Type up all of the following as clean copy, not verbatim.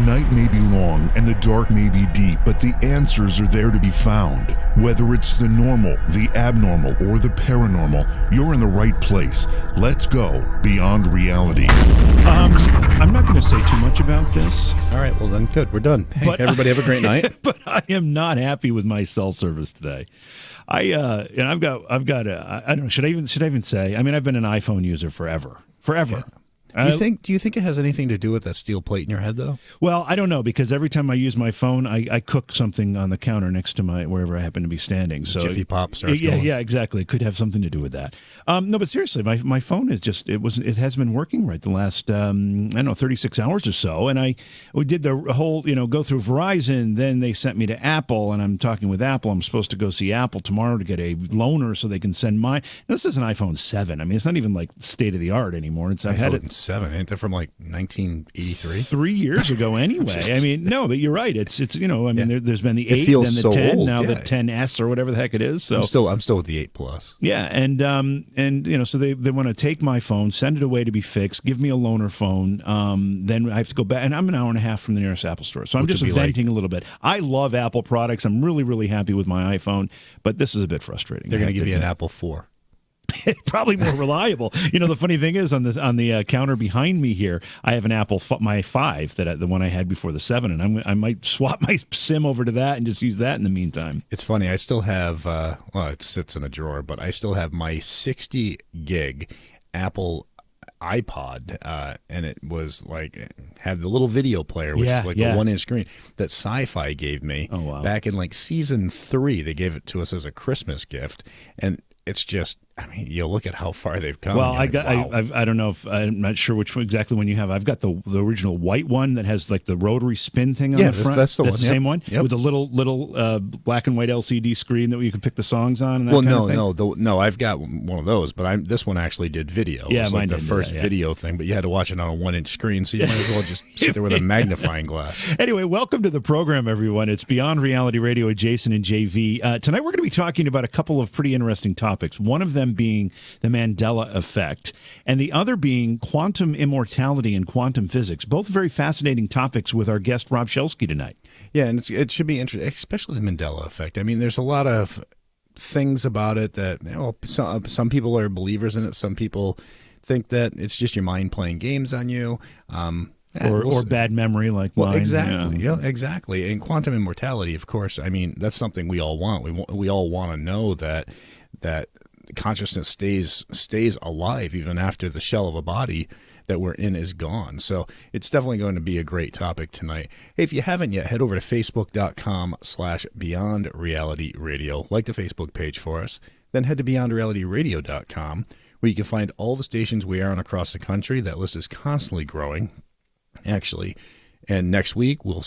night may be long and the dark may be deep, but the answers are there to be found. Whether it's the normal, the abnormal, or the paranormal, you're in the right place. Let's go beyond reality. I'm not going to say too much about this. All right, well then, good. We're done. Hey, everybody have a great night. But I am not happy with my cell service today. I don't know. Should I even say? I mean, I've been an iPhone user forever. Yeah. Do you think it has anything to do with that steel plate in your head, though? Well, I don't know, because every time I use my phone, I cook something on the counter next to wherever I happen to be standing. So Jiffy Pop starts going. Yeah, exactly. It could have something to do with that. No, but seriously, my phone is just it has been working right the last 36 hours or so, and we did the whole go through Verizon. Then they sent me to Apple, and I'm talking with Apple. I'm supposed to go see Apple tomorrow to get a loaner so they can send mine. Now, this is an iPhone 7. I mean, it's not even like state of the art anymore. I've had it. 7, ain't that from like 1983? 3 years ago, anyway. I mean, no, but you're right. It's there's been the 8, then the so 10, old. now the 10S or whatever the heck it is. So I'm still with the 8 Plus. Yeah, and so they want to take my phone, send it away to be fixed, give me a loaner phone. Then I have to go back, and I'm an hour and a half from the nearest Apple store, so I'm just venting a little bit. I love Apple products. I'm really, really happy with my iPhone, but this is a bit frustrating. They're going to give you an Apple 4. Probably more reliable. The funny thing is on the counter behind me here, I have an Apple my 5 the one I had before the 7, and I might swap my SIM over to that and just use that in the meantime. It's funny. I still have it sits in a drawer, but I still have my 60 gig Apple iPod, and it was had the little video player, which is the 1-inch screen that Sci-Fi gave me back in season 3. They gave it to us as a Christmas gift, and it's just, I mean, you look at how far they've come. Well, I don't know if I'm not sure exactly one you have. I've got the original white one that has the rotary spin thing on the front. That's the one. That's the same one with the little black and white LCD screen that you can pick the songs on. And no, I've got one of those, but this one actually did video. Yeah, it was the first video thing, but you had to watch it on a 1-inch screen, so you might as well just sit there with a magnifying glass. Anyway, welcome to the program, everyone. It's Beyond Reality Radio with Jason and JV. Tonight we're going to be talking about a couple of pretty interesting topics. One of them being the Mandela Effect, and the other being quantum immortality and quantum physics. Both very fascinating topics with our guest, Rob Shelsky, tonight. Yeah, and it should be interesting, especially the Mandela Effect. I mean, there's a lot of things about it that some people are believers in it. Some people think that it's just your mind playing games on you. Or bad memory like mine. Exactly. Yeah, exactly. And quantum immortality, of course, I mean, that's something we all want. We all want to know that consciousness stays alive even after the shell of a body that we're in is gone. So it's definitely going to be a great topic tonight. Hey, if you haven't yet, head over to facebook.com/Beyond Reality Radio. Like the Facebook page for us. Then head to beyondrealityradio.com, where you can find all the stations we are on across the country. That list is constantly growing, actually. And next week, we'll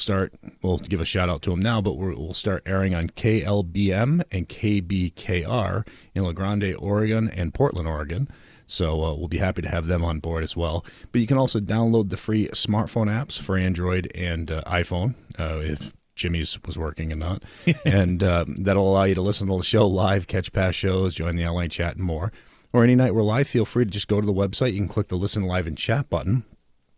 give a shout out to them now, but we'll start airing on KLBM and KBKR in La Grande, Oregon, and Portland, Oregon. So we'll be happy to have them on board as well. But you can also download the free smartphone apps for Android and iPhone, if Jimmy's was working and not. And that'll allow you to listen to the show live, catch past shows, join the online chat, and more. Or any night we're live, feel free to just go to the website. You can click the Listen Live and Chat button,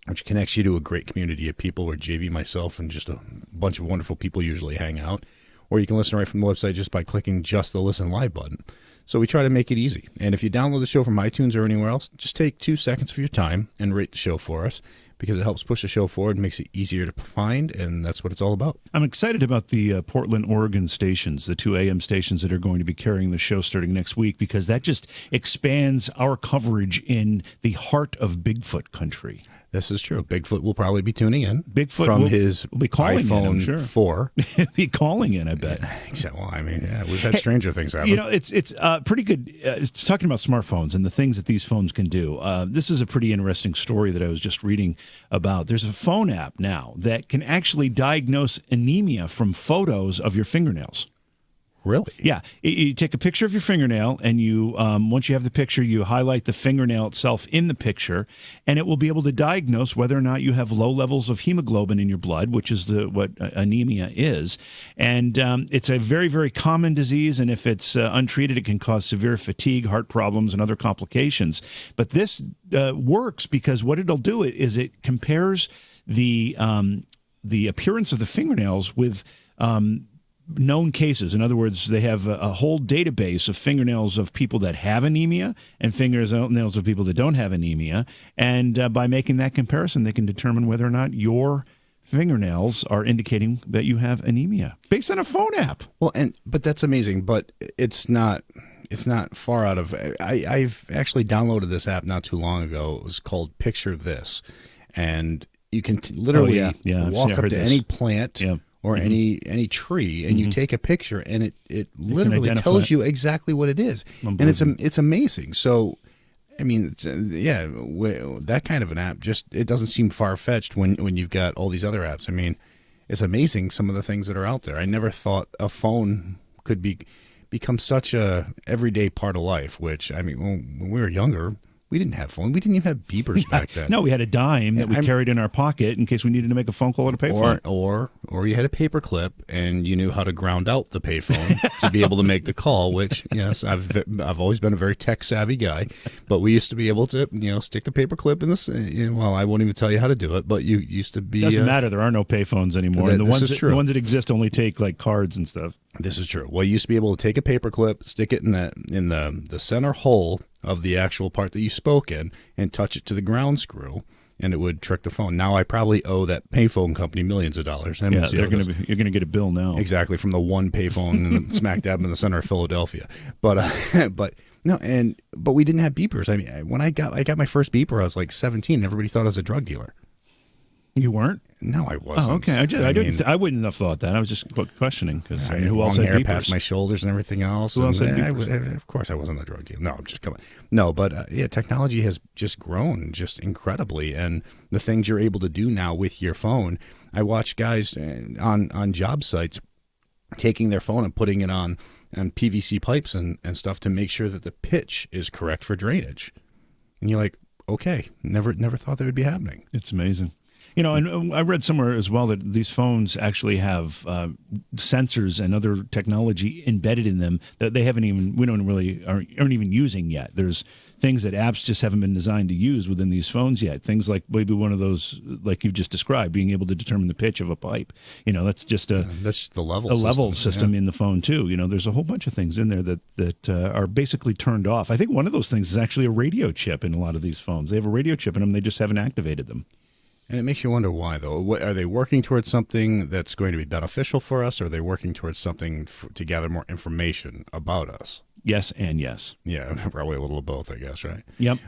which connects you to a great community of people where JV, myself, and just a bunch of wonderful people usually hang out. Or you can listen right from the website just by clicking just the Listen Live button. So we try to make it easy. And if you download the show from iTunes or anywhere else, just take 2 seconds of your time and rate the show for us, because it helps push the show forward and makes it easier to find, and that's what it's all about. I'm excited about the Portland, Oregon stations, the 2 a.m. stations that are going to be carrying the show starting next week, because that just expands our coverage in the heart of Bigfoot country. This is true. Bigfoot will probably be tuning in. Bigfoot from will his be calling iPhone in, 4. Be calling in, I bet. Well, I mean, we've had stranger things happen. It's pretty good. It's talking about smartphones and the things that these phones can do. This is a pretty interesting story that I was just reading about. There's a phone app now that can actually diagnose anemia from photos of your fingernails. Really? Yeah. You take a picture of your fingernail, and you once you have the picture, you highlight the fingernail itself in the picture, and it will be able to diagnose whether or not you have low levels of hemoglobin in your blood, which is what anemia is. And it's a very, very common disease, and if it's untreated, it can cause severe fatigue, heart problems, and other complications. But this works because what it'll do is it compares the the appearance of the fingernails with known cases. In other words, they have a whole database of fingernails of people that have anemia and fingernails of people that don't have anemia. And by making that comparison, they can determine whether or not your fingernails are indicating that you have anemia based on a phone app. Well, but that's amazing. But it's not far out of. I've actually downloaded this app not too long ago. It was called Picture This, and you can literally walk up to any plant. Yeah. Or any tree, and you take a picture, and it literally tells you exactly what it is, and it's amazing. So, I mean, that kind of an app it doesn't seem far fetched when you've got all these other apps. I mean, it's amazing some of the things that are out there. I never thought a phone could become such a everyday part of life. Which, I mean, when we were younger, we didn't have phones. We didn't even have beepers back then. No, we had a dime that we carried in our pocket in case we needed to make a phone call at a payphone. Or you had a paper clip and you knew how to ground out the payphone to be able to make the call. Which, yes, I've always been a very tech savvy guy, but we used to be able to stick the paper clip in this. Well, I won't even tell you how to do it, but you used to be. Doesn't matter. There are no payphones anymore. And the ones that exist only take like cards and stuff. This is true. Well, you used to be able to take a paper clip, stick it in the center hole of the actual part that you spoke in, and touch it to the ground screw, and it would trick the phone. Now I probably owe that payphone company millions of dollars. You're going to get a bill now. Exactly, from the one payphone smack dab in the center of Philadelphia. But we didn't have beepers. I mean, when I got my first beeper, I was like 17. And everybody thought I was a drug dealer. You weren't? No, I wasn't. Oh, okay. I wouldn't have thought that. I was just questioning because who else had hair beepers? Past my shoulders and everything else. Who else had beepers? Of course, I wasn't a drug dealer. No, I'm just coming. No, but technology has just grown just incredibly, and the things you're able to do now with your phone. I watch guys on job sites taking their phone and putting it on PVC pipes and stuff to make sure that the pitch is correct for drainage. And you're like, okay, never thought that would be happening. It's amazing. And I read somewhere as well that these phones actually have sensors and other technology embedded in them that aren't even using yet. There's things that apps just haven't been designed to use within these phones yet. Things like maybe one of those, like you've just described, being able to determine the pitch of a pipe. That's just that's the level system in the phone too. There's a whole bunch of things in there that are basically turned off. I think one of those things is actually a radio chip in a lot of these phones. They have a radio chip in them. They just haven't activated them. And it makes you wonder why, though. Are they working towards something that's going to be beneficial for us, or are they working towards something to gather more information about us? Yes and yes. Yeah, probably a little of both, I guess, right? Yep.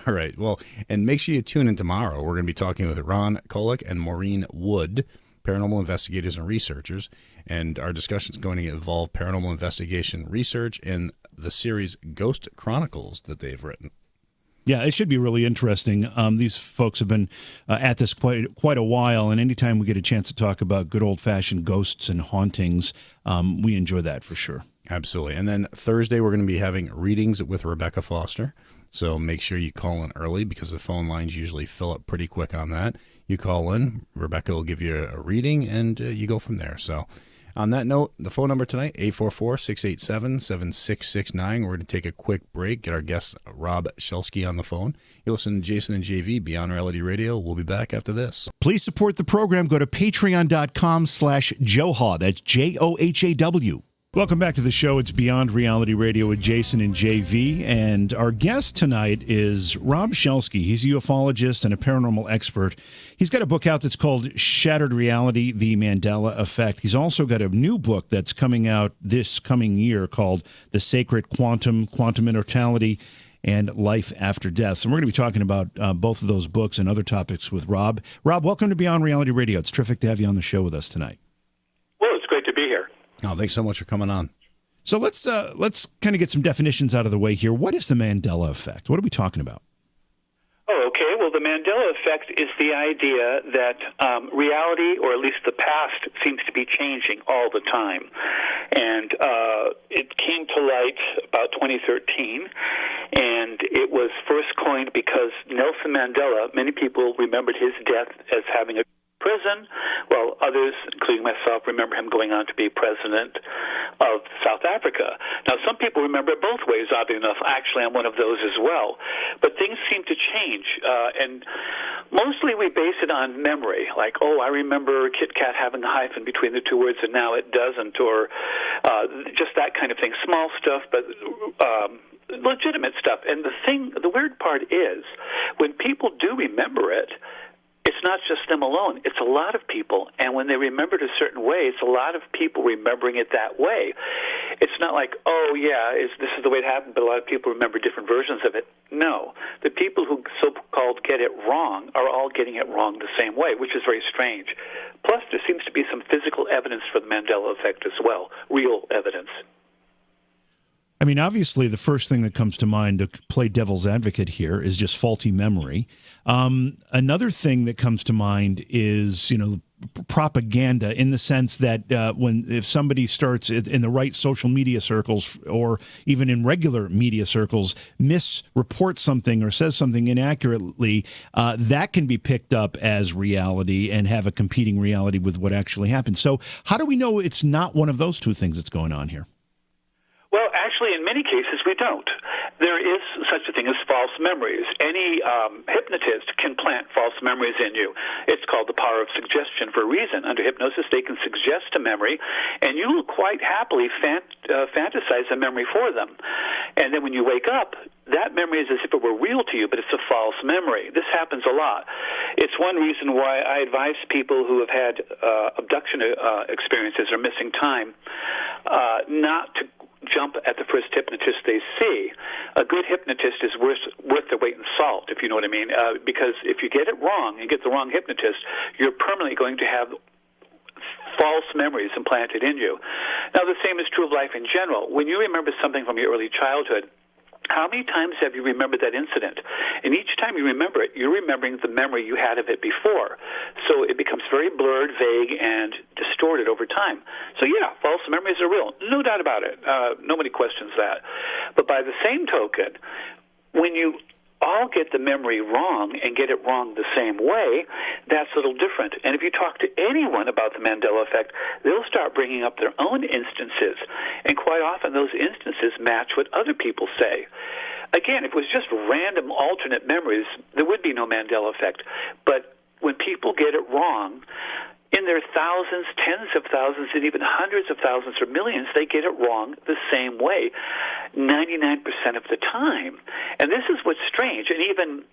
All right. Well, and make sure you tune in tomorrow. We're going to be talking with Ron Kolek and Maureen Wood, paranormal investigators and researchers. And our discussion is going to involve paranormal investigation research and the series Ghost Chronicles that they've written. Yeah, it should be really interesting. These folks have been at this quite a while, and anytime we get a chance to talk about good old-fashioned ghosts and hauntings, we enjoy that for sure. Absolutely. And then Thursday, we're going to be having readings with Rebecca Foster. So make sure you call in early because the phone lines usually fill up pretty quick on that. You call in, Rebecca will give you a reading, and you go from there. So on that note, the phone number tonight, 844-687-7669. We're going to take a quick break, get our guest Rob Shelsky on the phone. You listen to Jason and JV, Beyond Reality Radio. We'll be back after this. Please support the program. Go to patreon.com/Johaw. That's JOHAW. Welcome back to the show. It's Beyond Reality Radio with Jason and JV, and our guest tonight is Rob Shelsky. He's a ufologist and a paranormal expert. He's got a book out that's called Shattered Reality, The Mandela Effect. He's also got a new book that's coming out this coming year called The Sacred Quantum, Immortality, and Life After Death. So we're going to be talking about both of those books and other topics with Rob. Rob, welcome to Beyond Reality Radio. It's terrific to have you on the show with us tonight. Well, it's great to be here. Oh, thanks so much for coming on. So let's kind of get some definitions out of the way here. What is the Mandela Effect? What are we talking about? Oh, okay. Well, the Mandela Effect is the idea that reality, or at least the past, seems to be changing all the time. And it came to light about 2013, and it was first coined because Nelson Mandela, many people remembered his death as having a prison, while others, including myself, remember him going on to be president of South Africa. Now, some people remember it both ways, oddly enough. Actually, I'm one of those as well. But things seem to change, and mostly we base it on memory, like, oh, I remember Kit Kat having a hyphen between the two words, and now it doesn't, or just that kind of thing. Small stuff, but legitimate stuff. And the weird part is, when people do remember it, it's not just them alone. It's a lot of people. And when they remember it a certain way, it's a lot of people remembering it that way. It's not like, oh, yeah, this is the way it happened, but a lot of people remember different versions of it. No. The people who so-called get it wrong are all getting it wrong the same way, which is very strange. Plus, there seems to be some physical evidence for the Mandela Effect as well, real evidence. I mean, obviously, the first thing that comes to mind, to play devil's advocate here, is just faulty memory. Another thing that comes to mind is, propaganda, in the sense that if somebody starts in the right social media circles, or even in regular media circles, misreports something or says something inaccurately, that can be picked up as reality and have a competing reality with what actually happened. So how do we know it's not one of those two things that's going on here? Well, actually, in many cases, we don't. There is such a thing as false memories. Any hypnotist can plant false memories in you. It's called the power of suggestion for a reason. Under hypnosis, they can suggest a memory, and you will quite happily fantasize a memory for them. And then when you wake up, that memory is as if it were real to you, but it's a false memory. This happens a lot. It's one reason why I advise people who have had abduction experiences or missing time not to jump at the first hypnotist they see. A good hypnotist is worth their weight in salt, if you know what I mean, because if you get it wrong and get the wrong hypnotist, you're permanently going to have false memories implanted in you. Now, the same is true of life in general. When you remember something from your early childhood, how many times have you remembered that incident? And each time you remember it, you're remembering the memory you had of it before. So it becomes very blurred, vague, and distorted over time. So yeah, false memories are real. No doubt about it. Nobody questions that. But by the same token, when you all get the memory wrong and get it wrong the same way, that's a little different. And if you talk to anyone about the Mandela Effect, they'll start bringing up their own instances. And quite often those instances match what other people say. Again, if it was just random alternate memories, there would be no Mandela Effect. But when people get it wrong, in their thousands, tens of thousands, and even hundreds of thousands or millions, they get it wrong the same way, 99% of the time. And this is what's strange. And even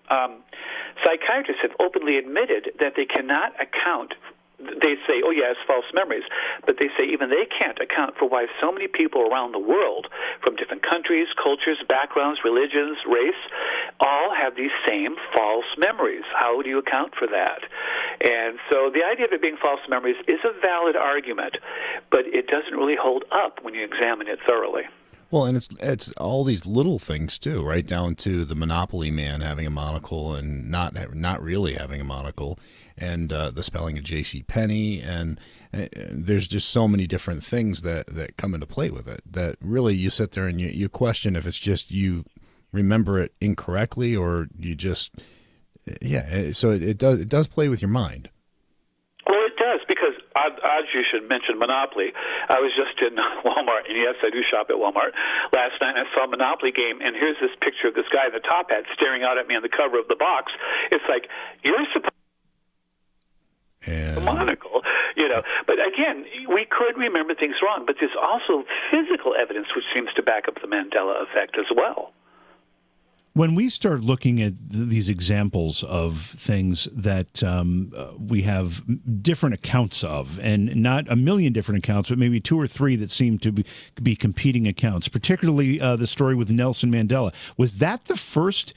psychiatrists have openly admitted that they cannot account. They say, oh, yeah, it's false memories. But they say even they can't account for why so many people around the world, from different countries, cultures, backgrounds, religions, race, all have these same false memories. How do you account for that? And so the idea of it being false memories is a valid argument, but it doesn't really hold up when you examine it thoroughly. Well, and it's all these little things too, right down to the Monopoly man having a monocle and not really having a monocle, and the spelling of J.C. Penney, and there's just so many different things that come into play with it that really you sit there and you question if it's just you remember it incorrectly or you just So it does play with your mind. Well, it does, because odds you should mention Monopoly. I was just in Walmart, and yes, I do shop at Walmart. Last night I saw a Monopoly game, and here's this picture of this guy in the top hat staring out at me on the cover of the box. It's like, you're supposed to monocle, But again, we could remember things wrong, but there's also physical evidence which seems to back up the Mandela Effect as well. When we start looking at these examples of things that we have different accounts of, and not a million different accounts, but maybe two or three that seem to be competing accounts, particularly the story with Nelson Mandela, was that the first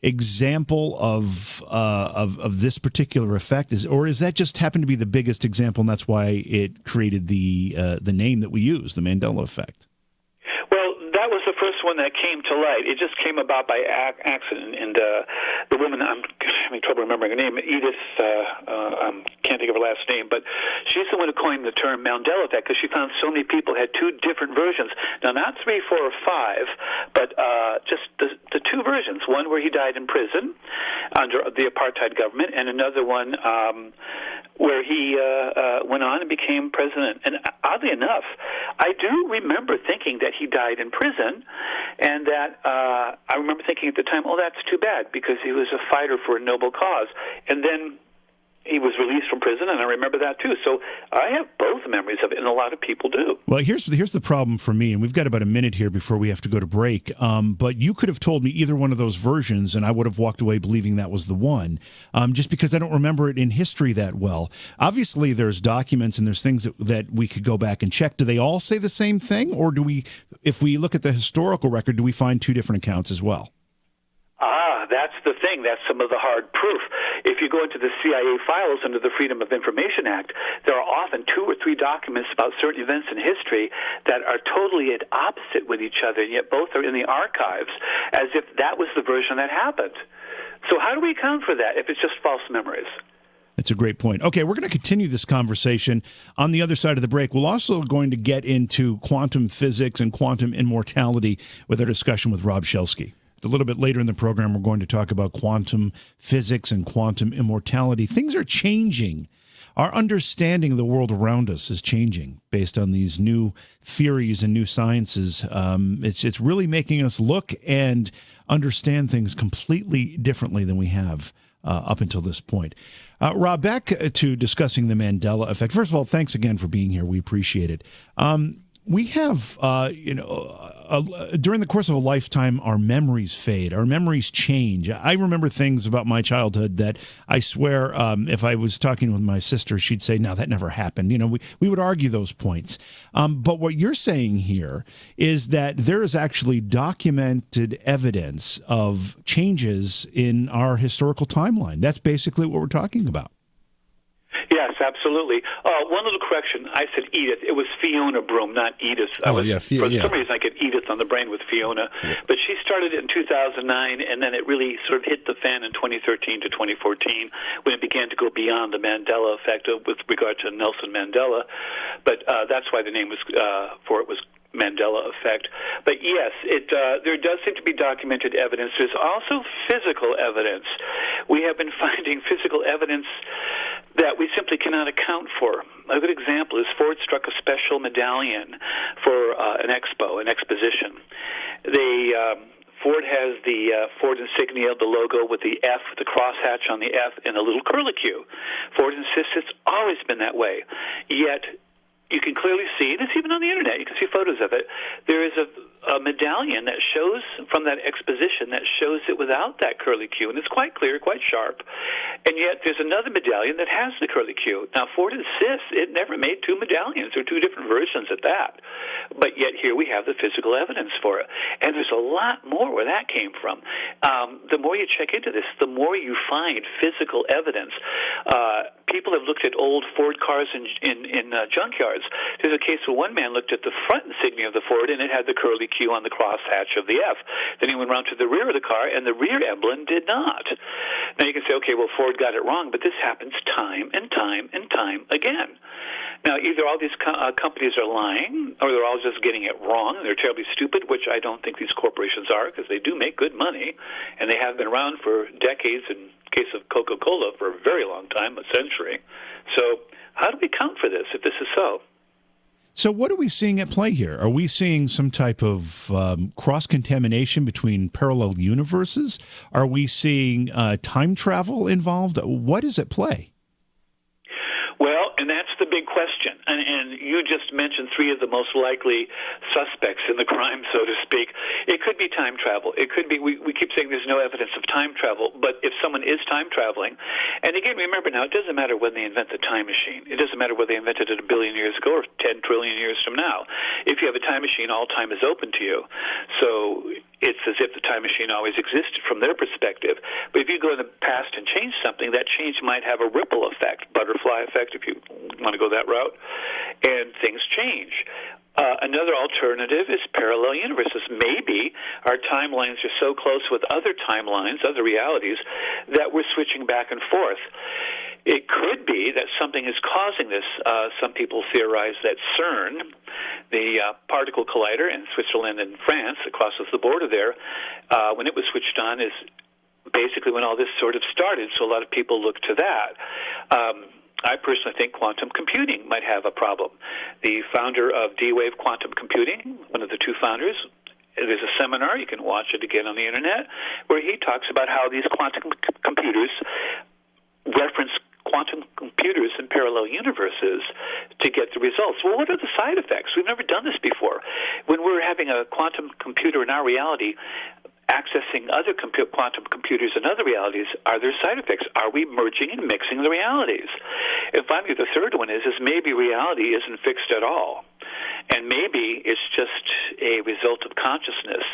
example of this particular effect, or is that just happened to be the biggest example, and that's why it created the name that we use, the Mandela Effect? That was the first one that came to light. It just came about by accident, and the woman, I'm having trouble remembering her name, Edith, I can't think of her last name, but she's the one who coined the term Mandela Effect, because she found so many people had two different versions. Now, not 3, 4, or 5, but just the two versions. One where he died in prison under the apartheid government, and another one where he went on and became president. And oddly enough, I do remember thinking that he died in prison, and that I remember thinking at the time, oh, that's too bad, because he was a fighter for a noble cause. And then he was released from prison, and I remember that too. So I have both memories of it, and a lot of people do. Well, here's the problem for me, and we've got about a minute here before we have to go to break. But you could have told me either one of those versions, and I would have walked away believing that was the one, just because I don't remember it in history that well. Obviously, there's documents and there's things that we could go back and check. Do they all say the same thing, or do we, if we look at the historical record, do we find two different accounts as well? That's the thing. That's some of the hard proof. If you go into the CIA files under the Freedom of Information Act, there are often 2 or 3 documents about certain events in history that are totally at opposite with each other, and yet both are in the archives as if that was the version that happened. So how do we account for that if it's just false memories? That's a great point. Okay, we're going to continue this conversation on the other side of the break. We're also going to get into quantum physics and quantum immortality with our discussion with Rob Shelsky. A little bit later in the program, we're going to talk about quantum physics and quantum immortality. Things are changing. Our understanding of the world around us is changing based on these new theories and new sciences. It's really making us look and understand things completely differently than we have up until this point. Rob, back to discussing the Mandela Effect. First of all, thanks again for being here. We appreciate it. We have, during the course of a lifetime, our memories fade. Our memories change. I remember things about my childhood that I swear, if I was talking with my sister, she'd say, no, that never happened. We would argue those points. But what you're saying here is that there is actually documented evidence of changes in our historical timeline. That's basically what we're talking about. Yes, absolutely. One little correction. I said Edith. It was Fiona Broom, not Edith. For some reason, I get Edith on the brain with Fiona. Yeah. But she started it in 2009, and then it really sort of hit the fan in 2013 to 2014 when it began to go beyond the Mandela Effect with regard to Nelson Mandela. But that's why the name was for it was Mandela Effect. But yes, there does seem to be documented evidence. There's also physical evidence. We have been finding physical evidence that we simply cannot account for. A good example is Ford struck a special medallion for an exposition. Ford has the Ford insignia, the logo with the F, the crosshatch on the F, and a little curlicue. Ford insists it's always been that way. Yet you can clearly see, and it's even on the internet, you can see photos of it, there is a medallion that shows from that exposition that shows it without that curlicue, and it's quite clear, quite sharp. And yet there's another medallion that has the curlicue. Now, Ford insists it never made 2 medallions, or 2 different versions at that. But yet here we have the physical evidence for it. And there's a lot more where that came from. The more you check into this, the more you find physical evidence. People have looked at old Ford cars in junkyards. There's a case where one man looked at the front insignia of the Ford, and it had the curlicue on the crosshatch of the F. Then he went around to the rear of the car, and the rear emblem did not. Now you can say, okay, well, Ford got it wrong, but this happens time and time and time again. Now, either all these companies are lying, or they're all just getting it wrong, and they're terribly stupid, which I don't think these corporations are, because they do make good money, and they have been around for decades, in case of Coca-Cola, for a very long time, a century. So how do we account for this, if this is so? So what are we seeing at play here? Are we seeing some type of cross-contamination between parallel universes? Are we seeing time travel involved? What is at play? Well, and that's the big question. And you just mentioned 3 of the most likely suspects in the crime, so to speak. It could be time travel. It could be, we keep saying there's no evidence of time travel, but if someone is time traveling, and again, remember now, it doesn't matter when they invent the time machine. It doesn't matter whether they invented it 1 billion years ago or 10 trillion years from now. If you have a time machine, all time is open to you. So it's as if the time machine always existed from their perspective. But if you go in the past and change something, that change might have a ripple effect, butterfly effect, if you want to go that route, and things change. Another alternative is parallel universes. Maybe our timelines are so close with other timelines, other realities, that we're switching back and forth. It could be that something is causing this. Some people theorize that CERN, the particle collider in Switzerland and France, that crosses the border there, when it was switched on, is basically when all this sort of started. So a lot of people look to that. I personally think quantum computing might have a problem. The founder of D-Wave Quantum Computing, one of the two founders, there's a seminar, you can watch it again on the internet, where he talks about how these quantum computers reference quantum computers in parallel universes to get the results. Well, what are the side effects? We've never done this before. When we're having a quantum computer in our reality accessing other quantum computers in other realities, are there side effects? Are we merging and mixing the realities? And finally, the third one is maybe reality isn't fixed at all. And maybe it's just a result of consciousness,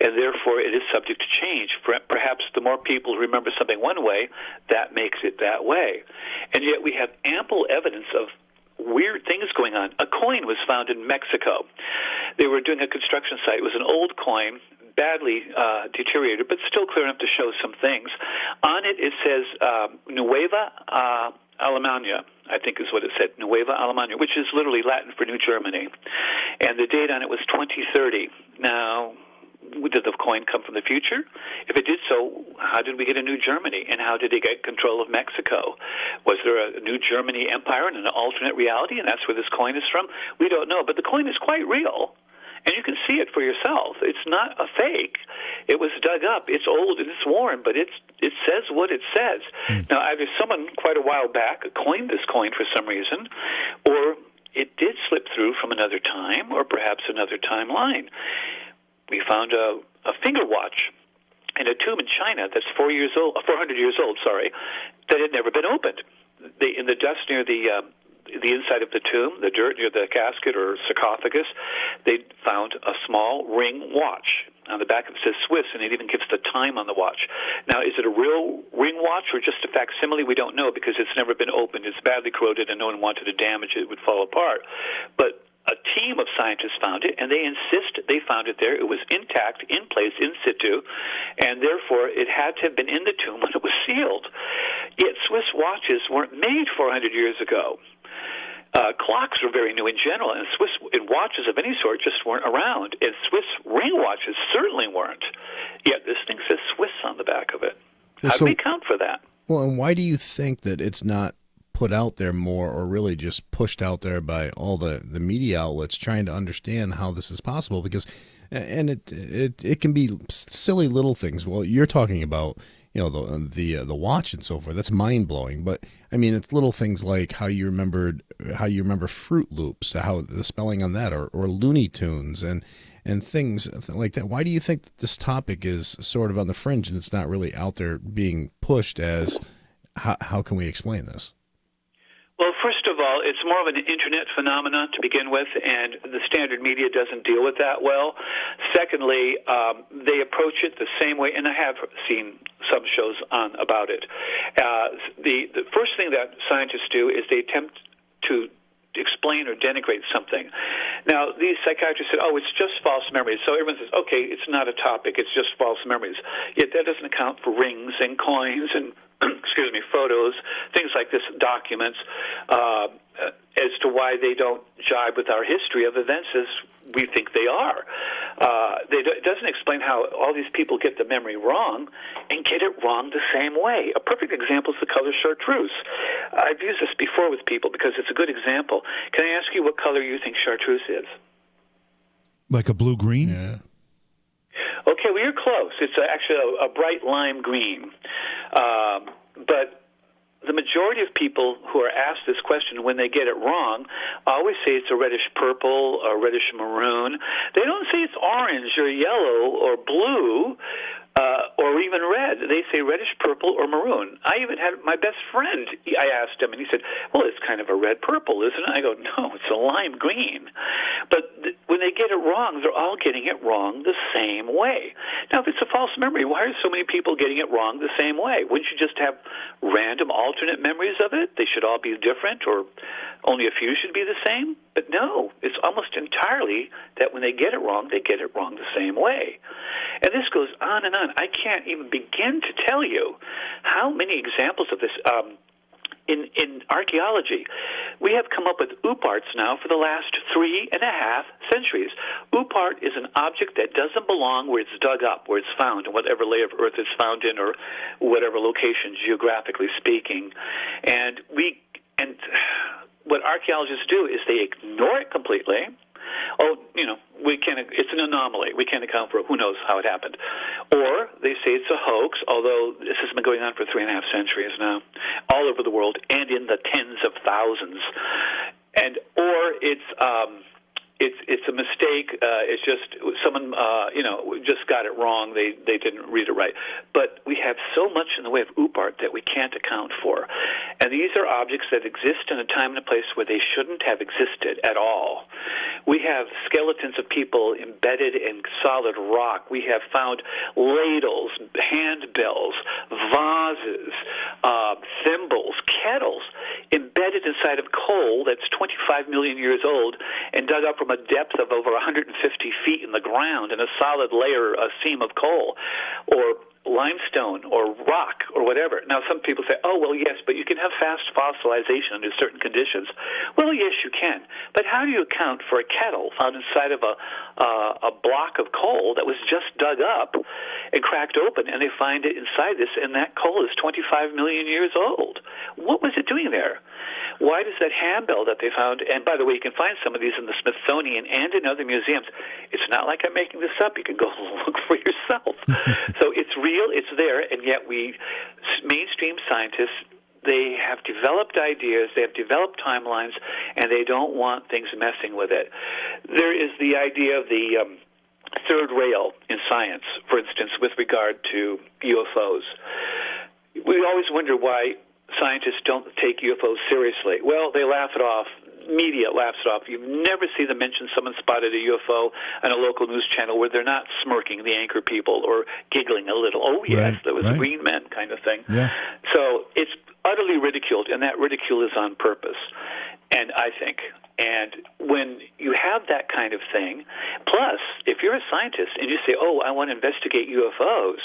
and therefore it is subject to change. Perhaps the more people remember something one way, that makes it that way. And yet we have ample evidence of weird things going on. A coin was found in Mexico. They were doing a construction site. It was an old coin, badly deteriorated, but still clear enough to show some things. On it, it says Nueva Alemania, I think is what it said, Nueva Alemania, which is literally Latin for New Germany. And the date on it was 2030. Now, did the coin come from the future? If it did so, how did we get a New Germany? And how did they get control of Mexico? Was there a New Germany empire in an alternate reality, and that's where this coin is from? We don't know, but the coin is quite real. And you can see it for yourself. It's not a fake. It was dug up. It's old and it's worn, but it says what it says. Now, either someone quite a while back coined this coin for some reason, or it did slip through from another time, or perhaps another timeline. We found a finger watch in a tomb in China that's 400 years old, that had never been opened. In the dust near the inside of the tomb, the dirt near the casket or sarcophagus, they found a small ring watch. On the back of it says Swiss, and it even gives the time on the watch. Now, is it a real ring watch or just a facsimile? We don't know because it's never been opened. It's badly corroded, and no one wanted to damage it. It would fall apart. But a team of scientists found it, and they insist they found it there. It was intact, in place, in situ, and therefore it had to have been in the tomb when it was sealed. Yet Swiss watches weren't made 400 years ago. Clocks were very new in general, and watches of any sort just weren't around. And Swiss ring watches certainly weren't. Yet this thing says Swiss on the back of it. How do we account for that? Well, and why do you think that it's not put out there more, or really just pushed out there by all the media outlets trying to understand how this is possible? Because, and it can be silly little things. Well, you're talking about, you know, the watch and so forth. That's mind blowing. But I mean, it's little things like how you remember Fruit Loops, how the spelling on that, or Looney Tunes and things like that. Why do you think that this topic is sort of on the fringe and it's not really out there being pushed as how can we explain this? Well, first of all, it's more of an internet phenomenon to begin with, and the standard media doesn't deal with that well. Secondly, they approach it the same way, and I have seen some shows on about it. The first thing that scientists do is they attempt to explain or denigrate something. Now, these psychiatrists said, it's just false memories. So everyone says, okay, it's not a topic, it's just false memories. Yet that doesn't account for rings and coins and photos, things like this, documents, as to why they don't jibe with our history of events as we think they are. It doesn't explain how all these people get the memory wrong and get it wrong the same way. A perfect example is the color chartreuse. I've used this before with people because it's a good example. Can I ask you what color you think chartreuse is? Like a blue-green? Yeah. Okay, well, you're close. It's actually a bright lime green. But the majority of people who are asked this question, when they get it wrong, always say it's a reddish purple or reddish maroon. They don't say it's orange or yellow or blue or even red. They say reddish purple or maroon. I even had my best friend, I asked him, and he said, well, it's kind of a red purple, isn't it? I go, no, it's a lime green. But when they get it wrong, they're all getting it wrong the same way. Now, if it's a false memory, why are so many people getting it wrong the same way? Wouldn't you just have random alternate memories of it? They should all be different, or only a few should be the same? But no, it's almost entirely that when they get it wrong the same way. And this goes on and on. I can't even begin to tell you how many examples of this. In archaeology, we have come up with OOPArts now for the last 3.5 centuries. OOPArt is an object that doesn't belong where it's dug up, where it's found, in whatever layer of earth it's found in, or whatever location, geographically speaking. And archaeologists do is they ignore it completely. Oh, we can't. It's an anomaly. We can't account for it. Who knows how it happened? Or they say it's a hoax, although this has been going on for 3.5 centuries now, all over the world and in the tens of thousands. Or it's a mistake. It's just someone just got it wrong. They didn't read it right. But we have so much in the way of OOPArt that we can't account for. And these are objects that exist in a time and a place where they shouldn't have existed at all. We have skeletons of people embedded in solid rock. We have found ladles, handbells, vases, thimbles, kettles embedded inside of coal that's 25 million years old and dug up from a depth of over 150 feet in the ground in a solid layer, a seam of coal, or limestone or rock or whatever. Now, some people say, oh, well, yes, but you can have fast fossilization under certain conditions. Well, yes, you can. But how do you account for a kettle found inside of a block of coal that was just dug up and cracked open, and they find it inside this, and that coal is 25 million years old? What was it doing there? Why does that handbell that they found, and by the way, you can find some of these in the Smithsonian and in other museums. It's not like I'm making this up. You can go look for yourself. So it's real, it's there, and yet mainstream scientists, they have developed ideas, they have developed timelines, and they don't want things messing with it. There is the idea of the third rail in science, for instance, with regard to UFOs. We always wonder why scientists don't take UFOs seriously. Well, they laugh it off. Media laughs it off. You never see them mention someone spotted a UFO on a local news channel where they're not smirking, the anchor people, or giggling a little. Oh, yes, there was a green man kind of thing. Yeah. So it's utterly ridiculed, and that ridicule is on purpose, and I think. And when you have that kind of thing, plus, if you're a scientist and you say, oh, I want to investigate UFOs,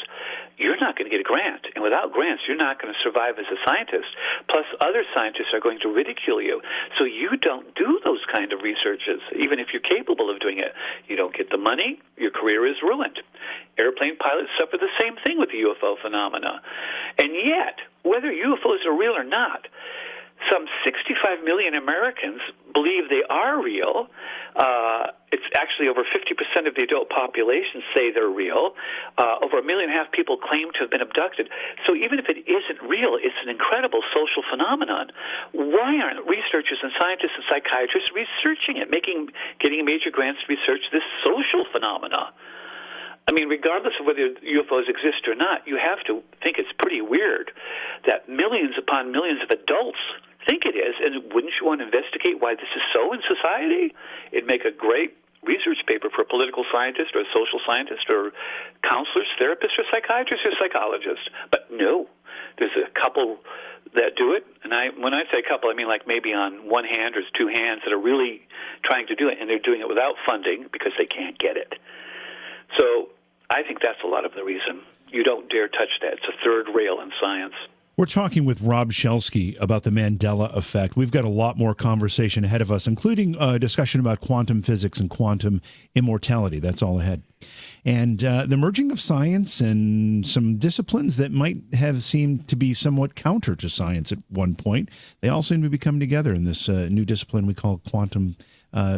you're not going to get a grant. And without grants, you're not going to survive as a scientist. Plus, other scientists are going to ridicule you. So you don't do those kind of researches, even if you're capable of doing it. You don't get the money. Your career is ruined. Airplane pilots suffer the same thing with the UFO phenomena. And yet, whether UFOs are real or not, some 65 million Americans believe they are real. It's actually over 50% of the adult population say they're real. Over 1.5 million people claim to have been abducted. So even if it isn't real, it's an incredible social phenomenon. Why aren't researchers and scientists and psychiatrists researching it, getting major grants to research this social phenomena? I mean, regardless of whether UFOs exist or not, you have to think it's pretty weird that millions upon millions of adults think it is, and wouldn't you want to investigate why this is so in society? It'd make a great research paper for a political scientist or a social scientist or counselors, therapists, or psychiatrists or psychologists. But no, there's a couple that do it, and when I say a couple, I mean like maybe on one hand or two hands that are really trying to do it, and they're doing it without funding because they can't get it. So I think that's a lot of the reason. You don't dare touch that. It's a third rail in science. We're talking with Rob Shelsky about the Mandela Effect. We've got a lot more conversation ahead of us, including a discussion about quantum physics and quantum immortality. That's all ahead. And the merging of science and some disciplines that might have seemed to be somewhat counter to science at one point, they all seem to be coming together in this new discipline we call quantum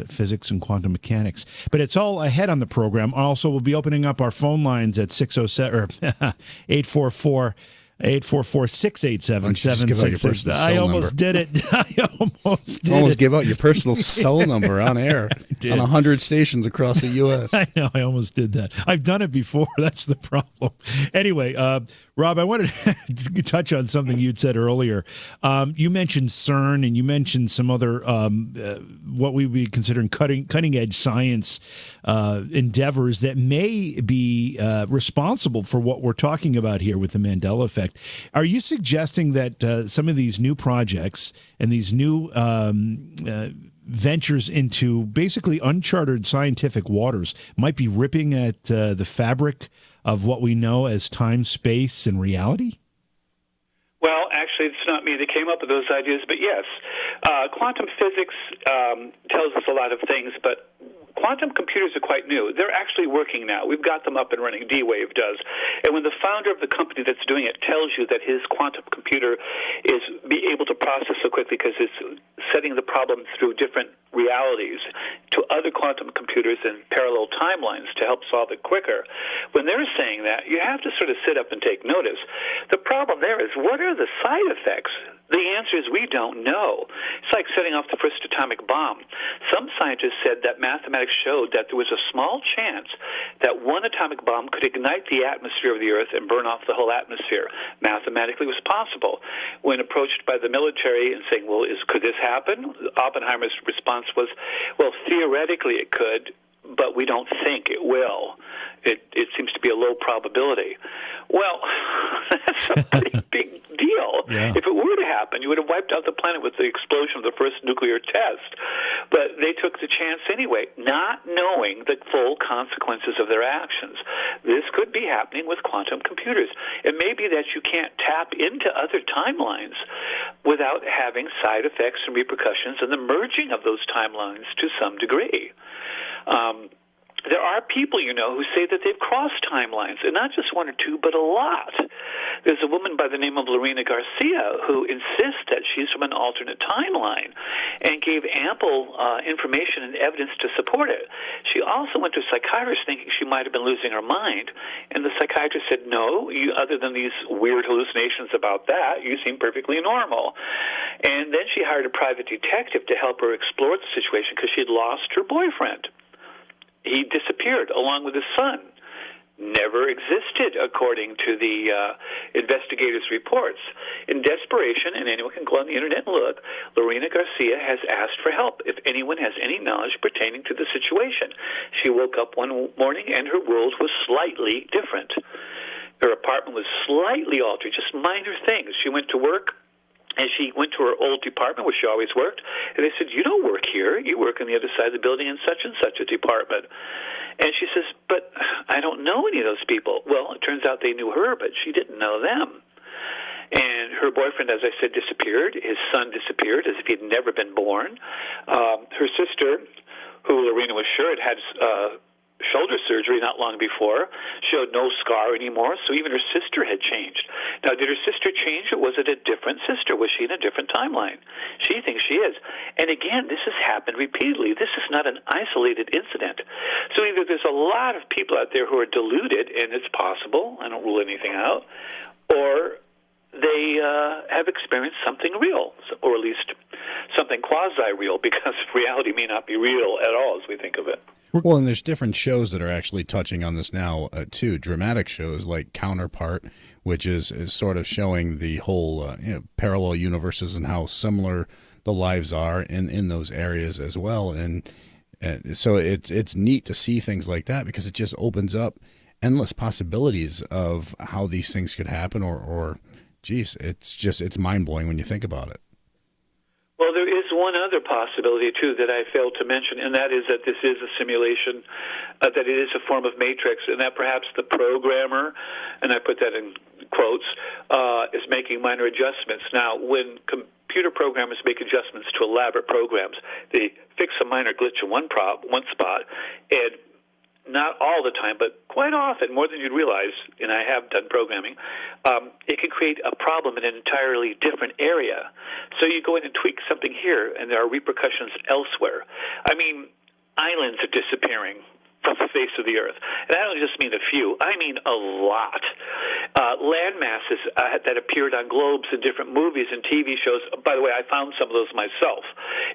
physics and quantum mechanics. But it's all ahead on the program. Also, we'll be opening up our phone lines at 844 844-687-7666. I almost did it. I almost did almost it. give out your personal cell number on air on 100 stations across the U.S. I know. I almost did that. I've done it before. That's the problem. Anyway, Rob, I wanted to touch on something you'd said earlier. You mentioned CERN, and you mentioned some other what we would be considering cutting-edge science endeavors that may be responsible for what we're talking about here with the Mandela Effect. Are you suggesting that some of these new projects and these new ventures into basically uncharted scientific waters might be ripping at the fabric of what we know as time, space, and reality? Well, actually, it's not me that came up with those ideas, but yes. Quantum physics tells us a lot of things, but quantum computers are quite new. They're actually working now. We've got them up and running. D-Wave does. And when the founder of the company that's doing it tells you that his quantum computer is be able to process so quickly because it's setting the problem through different realities to other quantum computers in parallel timelines to help solve it quicker. When they're saying that, you have to sort of sit up and take notice. The problem there is, what are the side effects? The answer is we don't know. It's like setting off the first atomic bomb. Some scientists said that mathematics showed that there was a small chance that one atomic bomb could ignite the atmosphere of the Earth and burn off the whole atmosphere. Mathematically, it was possible. When approached by the military and saying, well, could this happen? Oppenheimer's response was, well, theoretically it could, but we don't think it will. It seems to be a low probability. Well, that's a pretty big deal. Yeah. If it were to happen, you would have wiped out the planet with the explosion of the first nuclear test. But they took the chance anyway, not knowing the full consequences of their actions. This could be happening with quantum computers. It may be that you can't tap into other timelines without having side effects and repercussions and the merging of those timelines to some degree. There are people, who say that they've crossed timelines, and not just one or two, but a lot. There's a woman by the name of Lorena Garcia who insists that she's from an alternate timeline and gave ample information and evidence to support it. She also went to a psychiatrist thinking she might have been losing her mind, and the psychiatrist said, no, other than these weird hallucinations about that, you seem perfectly normal. And then she hired a private detective to help her explore the situation because she had lost her boyfriend. He disappeared along with his son. Never existed, according to the investigators' reports. In desperation, and anyone can go on the internet and look, Lorena Garcia has asked for help if anyone has any knowledge pertaining to the situation. She woke up one morning and her world was slightly different. Her apartment was slightly altered, just minor things. She went to work. And she went to her old department where she always worked, and they said, you don't work here. You work on the other side of the building in such and such a department. And she says, but I don't know any of those people. Well, it turns out they knew her, but she didn't know them. And her boyfriend, as I said, disappeared. His son disappeared as if he'd never been born. Her sister, who Lorena was sure had shoulder surgery not long before, showed no scar anymore, so even her sister had changed. Now, did her sister change, or was it a different sister? Was she in a different timeline? She thinks she is. And again, this has happened repeatedly. This is not an isolated incident. So either there's a lot of people out there who are deluded, and it's possible, I don't rule anything out, or they have experienced something real, or at least something quasi-real, because reality may not be real at all as we think of it. Well, and there's different shows that are actually touching on this now, too. Dramatic shows like Counterpart, which is sort of showing the whole parallel universes and how similar the lives are in those areas as well. And so it's neat to see things like that because it just opens up endless possibilities of how these things could happen or geez, it's mind-blowing when you think about it. Well, there is one other possibility, too, that I failed to mention, and that is that this is a simulation, that it is a form of matrix, and that perhaps the programmer, and I put that in quotes, is making minor adjustments. Now, when computer programmers make adjustments to elaborate programs, they fix a minor glitch in one spot, and not all the time, but quite often, more than you'd realize, and I have done programming, it can create a problem in an entirely different area. So you go in and tweak something here, and there are repercussions elsewhere. I mean, islands are disappearing from the face of the earth. And I don't just mean a few, I mean a lot. Land masses that appeared on globes in different movies and TV shows. By the way, I found some of those myself.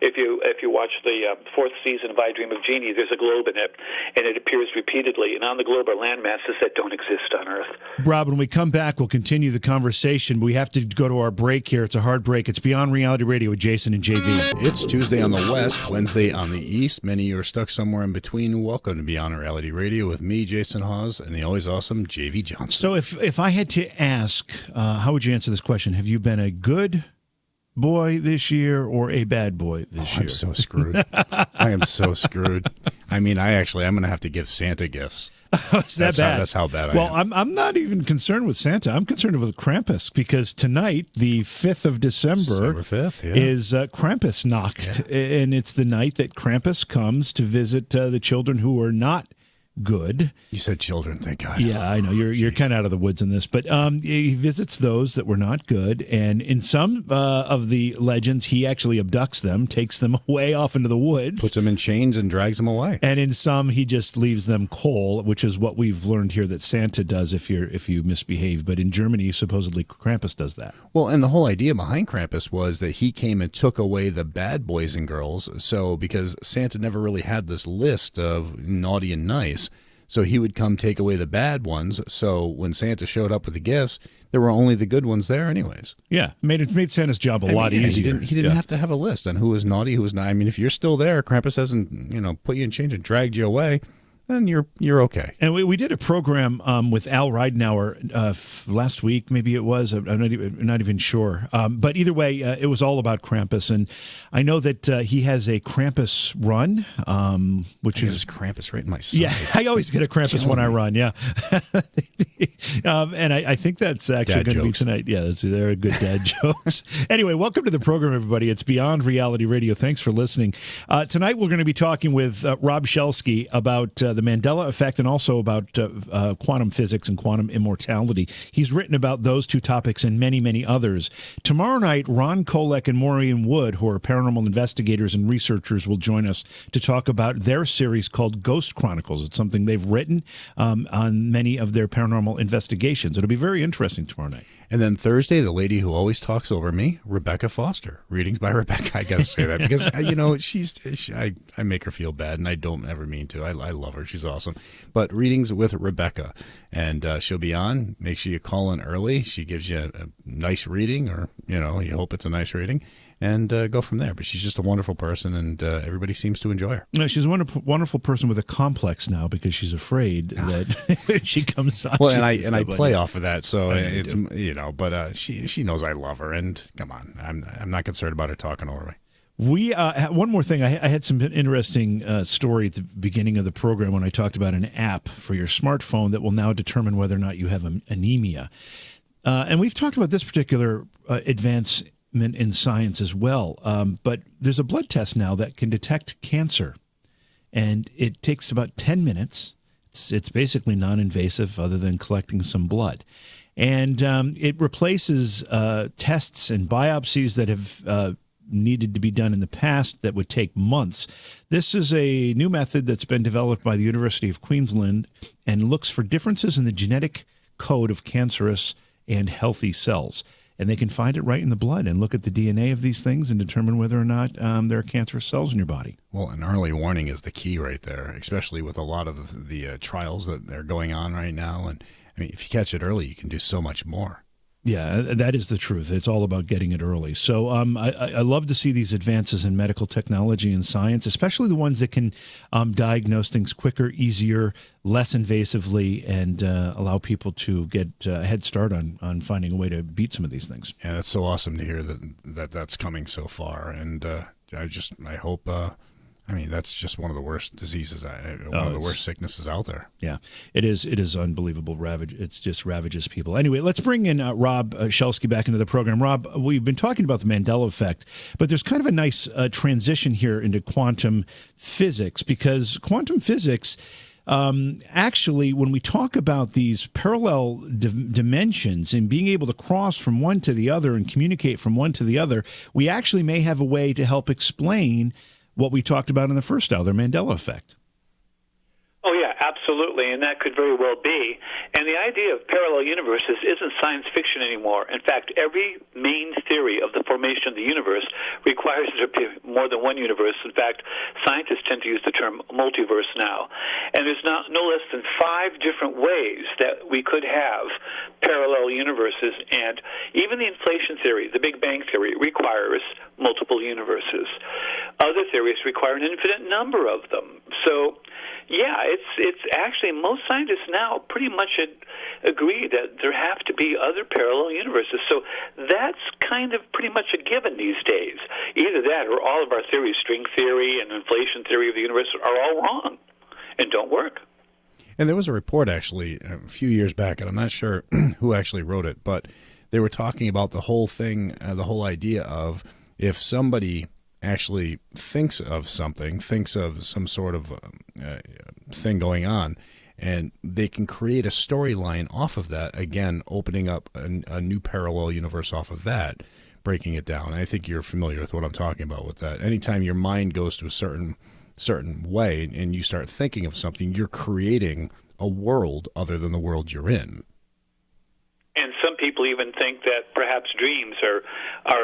If you watch the fourth season of I Dream of Jeannie, there's a globe in it, and it appears repeatedly. And on the globe are land masses that don't exist on Earth. Rob, when we come back, we'll continue the conversation. We have to go to our break here. It's a hard break. It's Beyond Reality Radio with Jason and JV. It's Tuesday on the West, Wednesday on the East. Many of you are stuck somewhere in between. Welcome to Beyond Reality Radio with me, Jason Hawes, and the always awesome JV Johnson. So if I had to ask, how would you answer this question? Have you been a good boy this year or a bad boy this year? I'm so screwed. I am so screwed. I mean, I'm going to have to give Santa gifts. That's bad. That's how bad I am. Well, I'm not even concerned with Santa. I'm concerned with Krampus because tonight, the 5th of December 5th, is Krampusnacht. Yeah. And it's the night that Krampus comes to visit the children who are not good. You said children, thank God. Yeah, I know you're kind of out of the woods in this, but he visits those that were not good, and in some of the legends, he actually abducts them, takes them away off into the woods, Puts them in chains and drags them away. and in some, he just leaves them cold, which is what we've learned here that Santa does if you misbehave. But in Germany, supposedly Krampus does that. Well, and the whole idea behind Krampus was that he came and took away the bad boys and girls. So because Santa never really had this list of naughty and nice, so he would come take away the bad ones. So when Santa showed up with the gifts, there were only the good ones there anyways. Yeah, made Santa's job a lot easier. He didn't have to have a list on who was naughty, who was not. I mean, if you're still there, Krampus hasn't, put you in chains and dragged you away, then you're okay. And we did a program with Al Ridenour last week, maybe it was. I'm not even sure. But either way, it was all about Krampus. And I know that he has a Krampus run, which is Krampus right in my side. Yeah, I always get a Krampus when I run, yeah. And I think that's actually going to be tonight. Yeah, they're good dad jokes. Anyway, welcome to the program, everybody. It's Beyond Reality Radio. Thanks for listening. Tonight we're going to be talking with Rob Shelsky about the Mandela Effect and also about quantum physics and quantum immortality. He's written about those two topics and many, many others. Tomorrow night, Ron Kolek and Maureen Wood, who are paranormal investigators and researchers, will join us to talk about their series called Ghost Chronicles. It's something they've written on many of their paranormal investigations. It'll be very interesting tomorrow night. And then Thursday, the lady who always talks over me, Rebecca Foster. Readings by Rebecca. I got to say that because, I make her feel bad, and I don't ever mean to. I love her. She's awesome. But Readings with Rebecca. And she'll be on. Make sure you call in early. She gives you a nice reading, or, you hope it's a nice reading, and go from there. But she's just a wonderful person, and everybody seems to enjoy her. No, she's a wonderful person with a complex now because she's afraid that she comes on. Well, and I play off of that, so it's but she knows I love her, and come on, I'm not concerned about her talking over me. We one more thing. I had some interesting story at the beginning of the program when I talked about an app for your smartphone that will now determine whether or not you have anemia. And we've talked about this particular advancement in science as well. But there's a blood test now that can detect cancer, and it takes about 10 minutes. It's basically non-invasive other than collecting some blood. And it replaces tests and biopsies that have needed to be done in the past that would take months. This is a new method that's been developed by the University of Queensland and looks for differences in the genetic code of cancerous and healthy cells. And they can find it right in the blood and look at the DNA of these things and determine whether or not there are cancerous cells in your body. Well, an early warning is the key right there, especially with a lot of the trials that are going on right now. And I mean, if you catch it early, you can do so much more. Yeah, that is the truth. It's all about getting it early. So I love to see these advances in medical technology and science, especially the ones that can diagnose things quicker, easier, less invasively, and allow people to get a head start on finding a way to beat some of these things. Yeah, that's so awesome to hear that's coming so far. And I hope... that's just one of the worst diseases, one of the worst sicknesses out there. Yeah, it is. It is unbelievable. It just ravages people. Anyway, let's bring in Rob Shelsky back into the program. Rob, we've been talking about the Mandela Effect, but there's kind of a nice transition here into quantum physics, because quantum physics, actually, when we talk about these parallel dimensions and being able to cross from one to the other and communicate from one to the other, we actually may have a way to help explain what we talked about in the first hour, the Mandela Effect. Oh, yeah, absolutely, and that could very well be. And the idea of parallel universes isn't science fiction anymore. In fact, every main theory of the formation of the universe requires there to be more than one universe. In fact, scientists tend to use the term multiverse now. And there's no less than 5 different ways that we could have parallel universes. And even the inflation theory, the Big Bang theory, requires multiple universes. Other theories require an infinite number of them. So, yeah, it's actually, most scientists now pretty much agree that there have to be other parallel universes. So that's kind of pretty much a given these days. Either that or all of our theories, string theory and inflation theory of the universe, are all wrong and don't work. And there was a report actually a few years back, and I'm not sure who actually wrote it, but they were talking about the whole thing, the whole idea of if somebody actually thinks of something, thinks of some sort of thing going on. And they can create a storyline off of that, again, opening up a new parallel universe off of that, breaking it down. I think you're familiar with what I'm talking about with that. Anytime your mind goes to a certain way and you start thinking of something, you're creating a world other than the world you're in. And some people even think that perhaps dreams are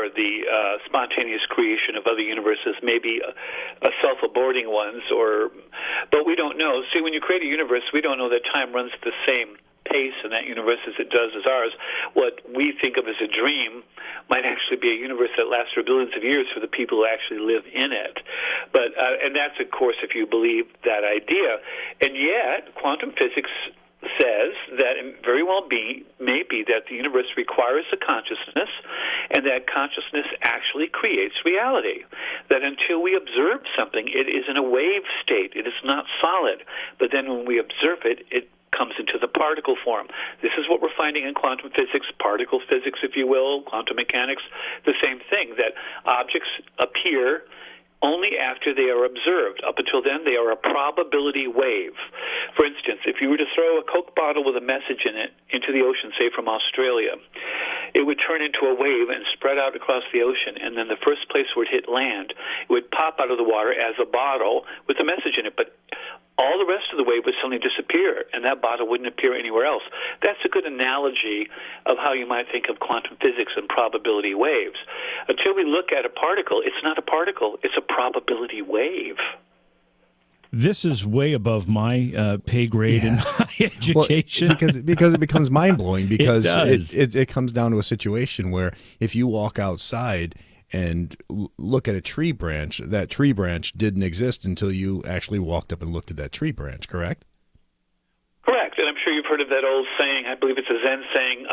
the spontaneous creation of other universes, maybe a self-aborting ones, but we don't know. See, when you create a universe, we don't know that time runs at the same pace in that universe as it does as ours. What we think of as a dream might actually be a universe that lasts for billions of years for the people who actually live in it. But and that's, of course, if you believe that idea. And yet, quantum physics says that it very well may be that the universe requires a consciousness, and that consciousness actually creates reality. That until we observe something, it is in a wave state. It is not solid. But then when we observe it, it comes into the particle form. This is what we're finding in quantum physics, particle physics, if you will, quantum mechanics, the same thing, that objects appear only after they are observed. Up until then, they are a probability wave. For instance, if you were to throw a Coke bottle with a message in it into the ocean, say from Australia, it would turn into a wave and spread out across the ocean, and then the first place where it hit land, it would pop out of the water as a bottle with a message in it, but all the rest of the wave would suddenly disappear, and that bottle wouldn't appear anywhere else. That's a good analogy of how you might think of quantum physics and probability waves. Until we look at a particle, it's not a particle, it's a probability wave. This is way above my pay grade in my education. Well, because it becomes mind-blowing, because it comes down to a situation where if you walk outside and look at a tree branch, that tree branch didn't exist until you actually walked up and looked at that tree branch, correct? Correct, and I'm sure you've heard of that old saying, I believe it's a Zen saying,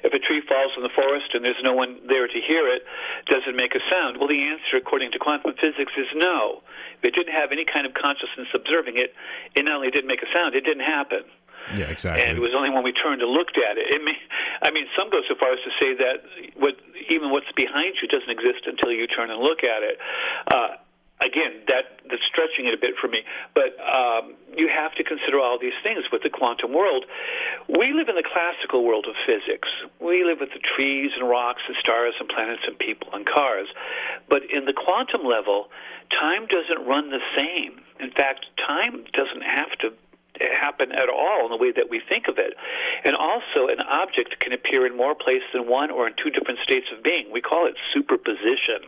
if a tree falls in the forest and there's no one there to hear it, does it make a sound? Well, the answer, according to quantum physics, is no. If it didn't have any kind of consciousness observing it, it not only didn't make a sound, it didn't happen. Yeah, exactly. And it was only when we turned and looked at it. Some go so far as to say that even what's behind you doesn't exist until you turn and look at it. Again, that's stretching it a bit for me. But you have to consider all these things with the quantum world. We live in the classical world of physics. We live with the trees and rocks and stars and planets and people and cars. But in the quantum level, time doesn't run the same. In fact, time doesn't have to happen at all in the way that we think of it. And also, an object can appear in more places than one or in two different states of being. We call it superposition.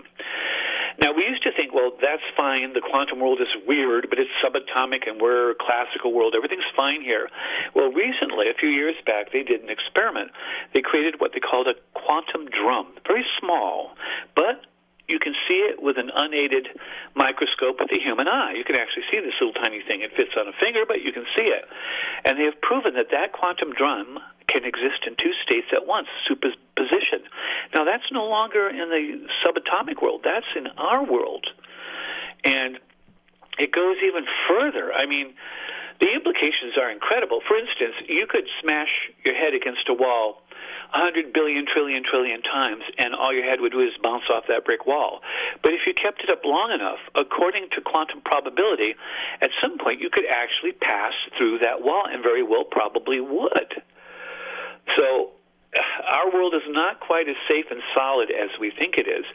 Now, we used to think, well, that's fine. The quantum world is weird, but it's subatomic, and we're a classical world. Everything's fine here. Well, recently, a few years back, they did an experiment. They created what they called a quantum drum, very small, but you can see it with an unaided microscope with the human eye. You can actually see this little tiny thing. It fits on a finger, but you can see it. And they have proven that quantum drum can exist in two states at once, superposition. Now, that's no longer in the subatomic world. That's in our world. And it goes even further. The implications are incredible. For instance, you could smash your head against a wall 100 billion, trillion times, and all your head would do is bounce off that brick wall. But if you kept it up long enough, according to quantum probability, at some point you could actually pass through that wall, and very well probably would. So our world is not quite as safe and solid as we think it is.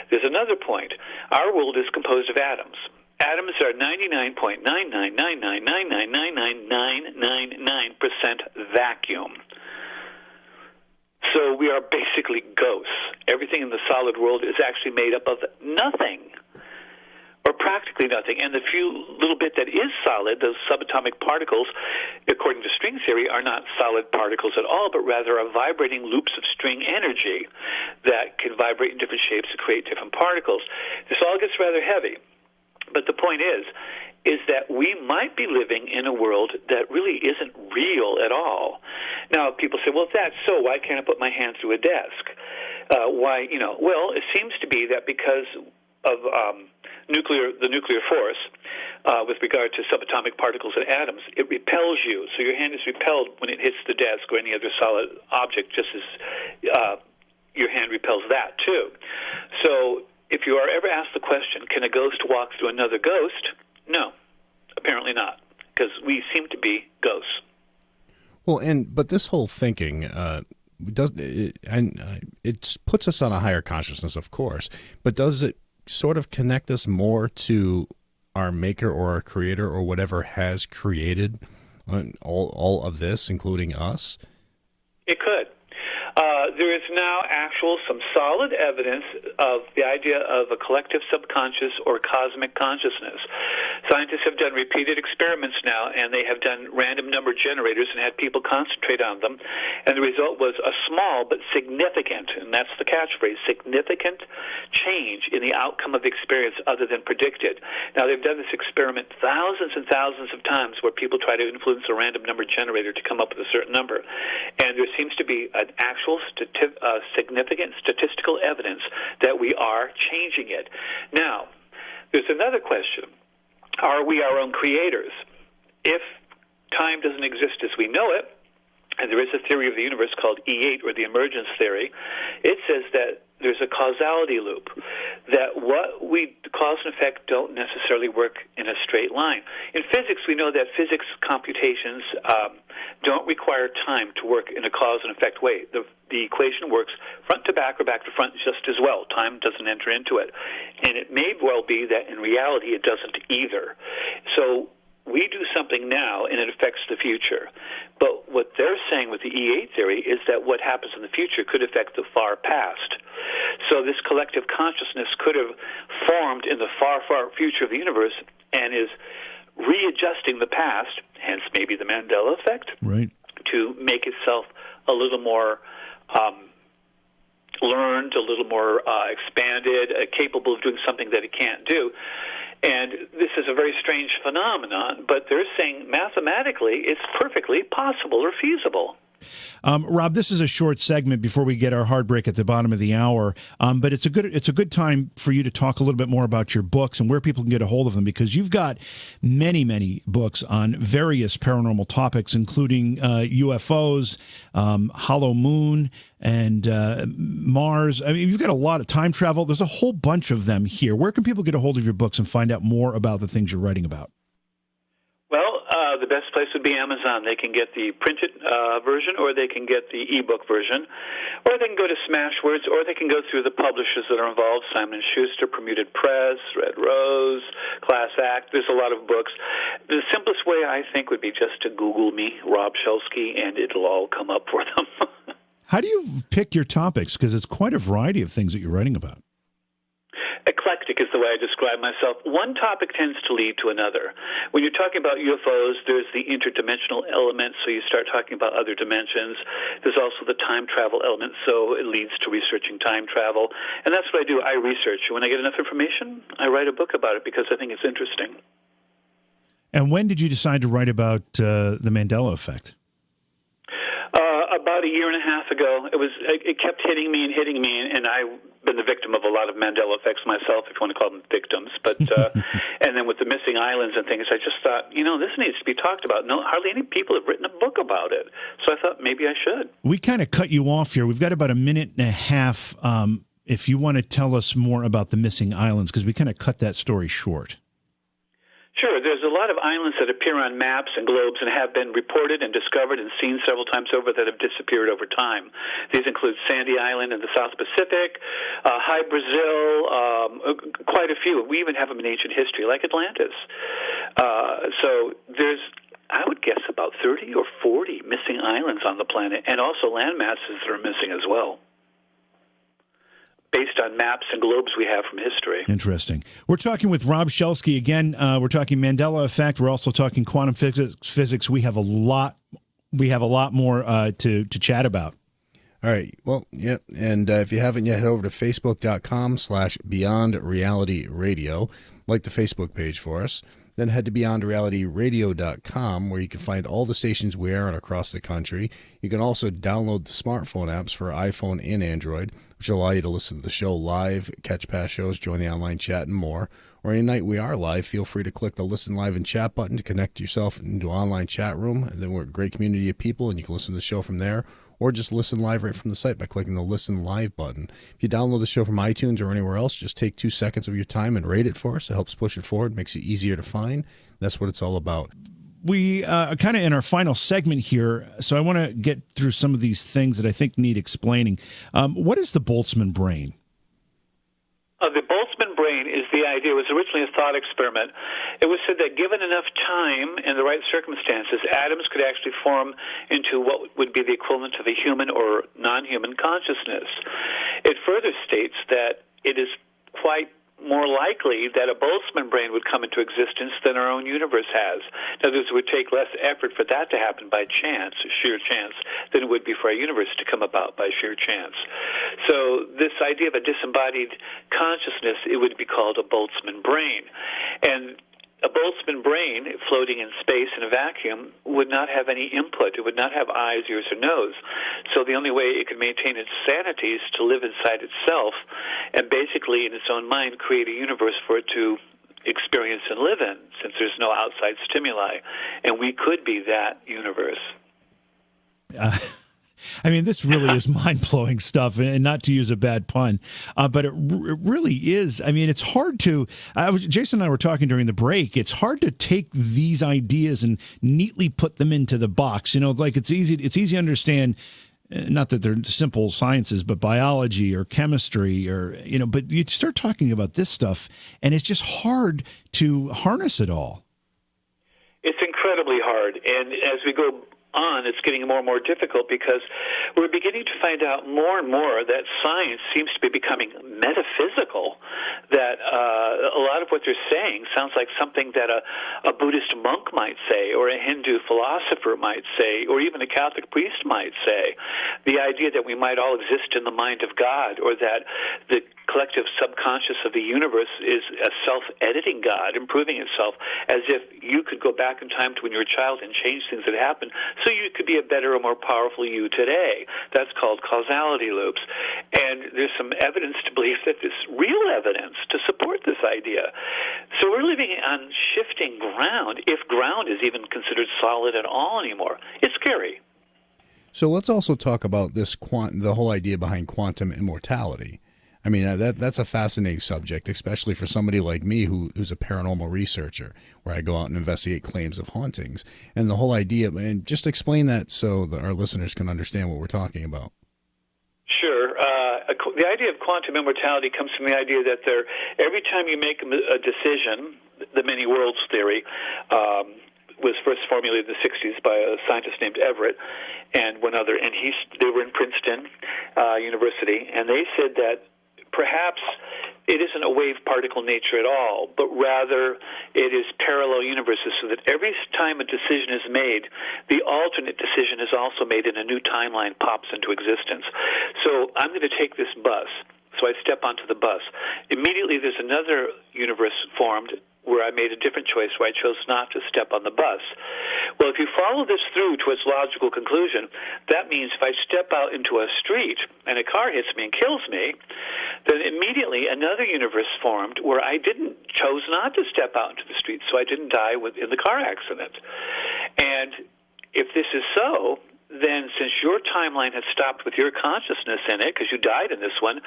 There's another point. Our world is composed of atoms. Atoms are 99.999999999% vacuum. So we are basically ghosts. Everything in the solid world is actually made up of nothing, or practically nothing. And the few little bit that is solid, those subatomic particles, according to string theory, are not solid particles at all, but rather are vibrating loops of string energy that can vibrate in different shapes to create different particles. This all gets rather heavy. But the point is that we might be living in a world that really isn't real at all. Now, people say, well, if that's so, why can't I put my hand through a desk? Well, it seems to be that because of the nuclear force with regard to subatomic particles and atoms, it repels you. So your hand is repelled when it hits the desk or any other solid object, just as your hand repels that, too. So if you are ever asked the question, can a ghost walk through another ghost? No, apparently not. because we seem to be ghosts. Well, but this whole thinking it puts us on a higher consciousness, of course, but does it sort of connect us more to our maker or our creator or whatever has created all of this, including us? It could. There is now some solid evidence of the idea of a collective subconscious or cosmic consciousness. Scientists have done repeated experiments now, and they have done random number generators and had people concentrate on them, and the result was a small but significant, and that's the catchphrase, significant change in the outcome of the experience other than predicted. Now, they've done this experiment thousands and thousands of times where people try to influence a random number generator to come up with a certain number, and there seems to be an actual significant statistical evidence that we are changing it. Now, there's another question. Are we our own creators? If time doesn't exist as we know it, and there is a theory of the universe called E8, or the emergence theory, it says that there's a causality loop, that cause and effect don't necessarily work in a straight line. In physics, we know that physics computations don't require time to work in a cause and effect way. The equation works front to back or back to front just as well. Time doesn't enter into it. And it may well be that in reality it doesn't either. So we do something now, and it affects the future. But what they're saying with the E8 theory is that what happens in the future could affect the far past. So this collective consciousness could have formed in the far, far future of the universe and is readjusting the past, hence maybe the Mandela Effect, right, to make itself a little more learned, a little more expanded, capable of doing something that it can't do. And this is a very strange phenomenon, but they're saying mathematically it's perfectly possible or feasible. Rob, this is a short segment before we get our hard break at the bottom of the hour, but it's a good time for you to talk a little bit more about your books and where people can get a hold of them, because you've got many books on various paranormal topics, including UFOs, Hollow Moon, and Mars. I mean, you've got a lot of time travel. There's a whole bunch of them here. Where can people get a hold of your books and find out more about the things you're writing about? Well, the best place would be Amazon. They can get the printed version, or they can get the ebook version, or they can go to Smashwords, or they can go through the publishers that are involved: Simon & Schuster, Permuted Press, Red Rose, Class Act. There's a lot of books. The simplest way, I think, would be just to Google me, Rob Shelsky, and it'll all come up for them. How do you pick your topics? Because it's quite a variety of things that you're writing about. Eclectic is the way I describe myself. One topic tends to lead to another. When you're talking about UFOs, there's the interdimensional element, so you start talking about other dimensions. There's also the time travel element, so it leads to researching time travel. And that's what I do. I research. When I get enough information, I write a book about it because I think it's interesting. And when did you decide to write about the Mandela Effect? About a year and a half ago. It kept hitting me, and I've been the victim of a lot of Mandela effects myself, if you want to call them victims. But and then with the missing islands and things, I just thought, this needs to be talked about. No, hardly any people have written a book about it. So I thought maybe I should. We kind of cut you off here. We've got about a minute and a half. If you want to tell us more about the missing islands, because we kind of cut that story short. Sure. There's a lot of islands that appear on maps and globes and have been reported and discovered and seen several times over that have disappeared over time. These include Sandy Island in the South Pacific, High Brazil, quite a few. We even have them in ancient history, like Atlantis. So there's, I would guess, about 30 or 40 missing islands on the planet, and also land masses that are missing as well, based on maps and globes we have from history. Interesting. We're talking with Rob Shelsky again. We're talking Mandela Effect. We're also talking quantum physics. We have a lot more to chat about. All right. Well, yeah. And if you haven't yet, head over to facebook.com/Beyond Reality Radio. Like the Facebook page for us. Then head to BeyondRealityRadio.com, where you can find all the stations we are on across the country. You can also download the smartphone apps for iPhone and Android, which allow you to listen to the show live, catch past shows, join the online chat, and more. Or any night we are live, feel free to click the Listen Live and Chat button to connect yourself into an online chat room. And then we're a great community of people, and you can listen to the show from there. Or just listen live right from the site by clicking the Listen Live button. If you download the show from iTunes or anywhere else, just take 2 seconds of your time and rate it for us. It helps push it forward, makes it easier to find. That's what it's all about. we are kind of in our final segment here, so I want to get through some of these things that I think need explaining. What is the Boltzmann brain? The Boltzmann brain is the idea. It was originally a thought experiment. It was said that given enough time and the right circumstances, atoms could actually form into what would be the equivalent of a human or non-human consciousness. It further states that it is quite more likely that a Boltzmann brain would come into existence than our own universe has. In other words, it would take less effort for that to happen by chance, sheer chance, than it would be for our universe to come about by sheer chance. So this idea of a disembodied consciousness, it would be called a Boltzmann brain. And a Boltzmann brain floating in space in a vacuum would not have any input. It would not have eyes, ears, or nose. So the only way it could maintain its sanity is to live inside itself and basically in its own mind create a universe for it to experience and live in, since there's no outside stimuli. And we could be that universe. I mean, this really is mind-blowing stuff, and not to use a bad pun, but it really is. I mean, it's hard to Jason and I were talking during the break. It's hard to take these ideas and neatly put them into the box. You know, like it's easy to understand, not that they're simple sciences, but biology or chemistry or, you know, but you start talking about this stuff, and it's just hard to harness it all. It's incredibly hard, and as we go on, it's getting more and more difficult because we're beginning to find out more and more that science seems to be becoming metaphysical, that a lot of what they're saying sounds like something that a Buddhist monk might say, or a Hindu philosopher might say, or even a Catholic priest might say. The idea that we might all exist in the mind of God, or that the collective subconscious of the universe is a self-editing God, improving itself, as if you could go back in time to when you were a child and change things that happened so you could be a better or more powerful you today. That's called causality loops. And there's some evidence to believe that there's real evidence to support this idea. So we're living on shifting ground, if ground is even considered solid at all anymore. It's scary. So let's also talk about this the whole idea behind quantum immortality. I mean, that's a fascinating subject, especially for somebody like me who's a paranormal researcher, where I go out and investigate claims of hauntings. And the whole idea, and just explain that so that our listeners can understand what we're talking about. Sure. The idea of quantum immortality comes from the idea that every time you make a decision, the many worlds theory was first formulated in the 60s by a scientist named Everett and one other, and they were in Princeton University, and they said that perhaps it isn't a wave particle nature at all, but rather it is parallel universes, so that every time a decision is made, the alternate decision is also made and a new timeline pops into existence. So I'm going to take this bus. So I step onto the bus. Immediately there's another universe formed where I made a different choice, where I chose not to step on the bus. Well, if you follow this through to its logical conclusion, that means if I step out into a street and a car hits me and kills me, then immediately another universe formed where I chose not to step out into the street, so I didn't die in the car accident. And if this is so, then since your timeline had stopped with your consciousness in it, because you died in this one,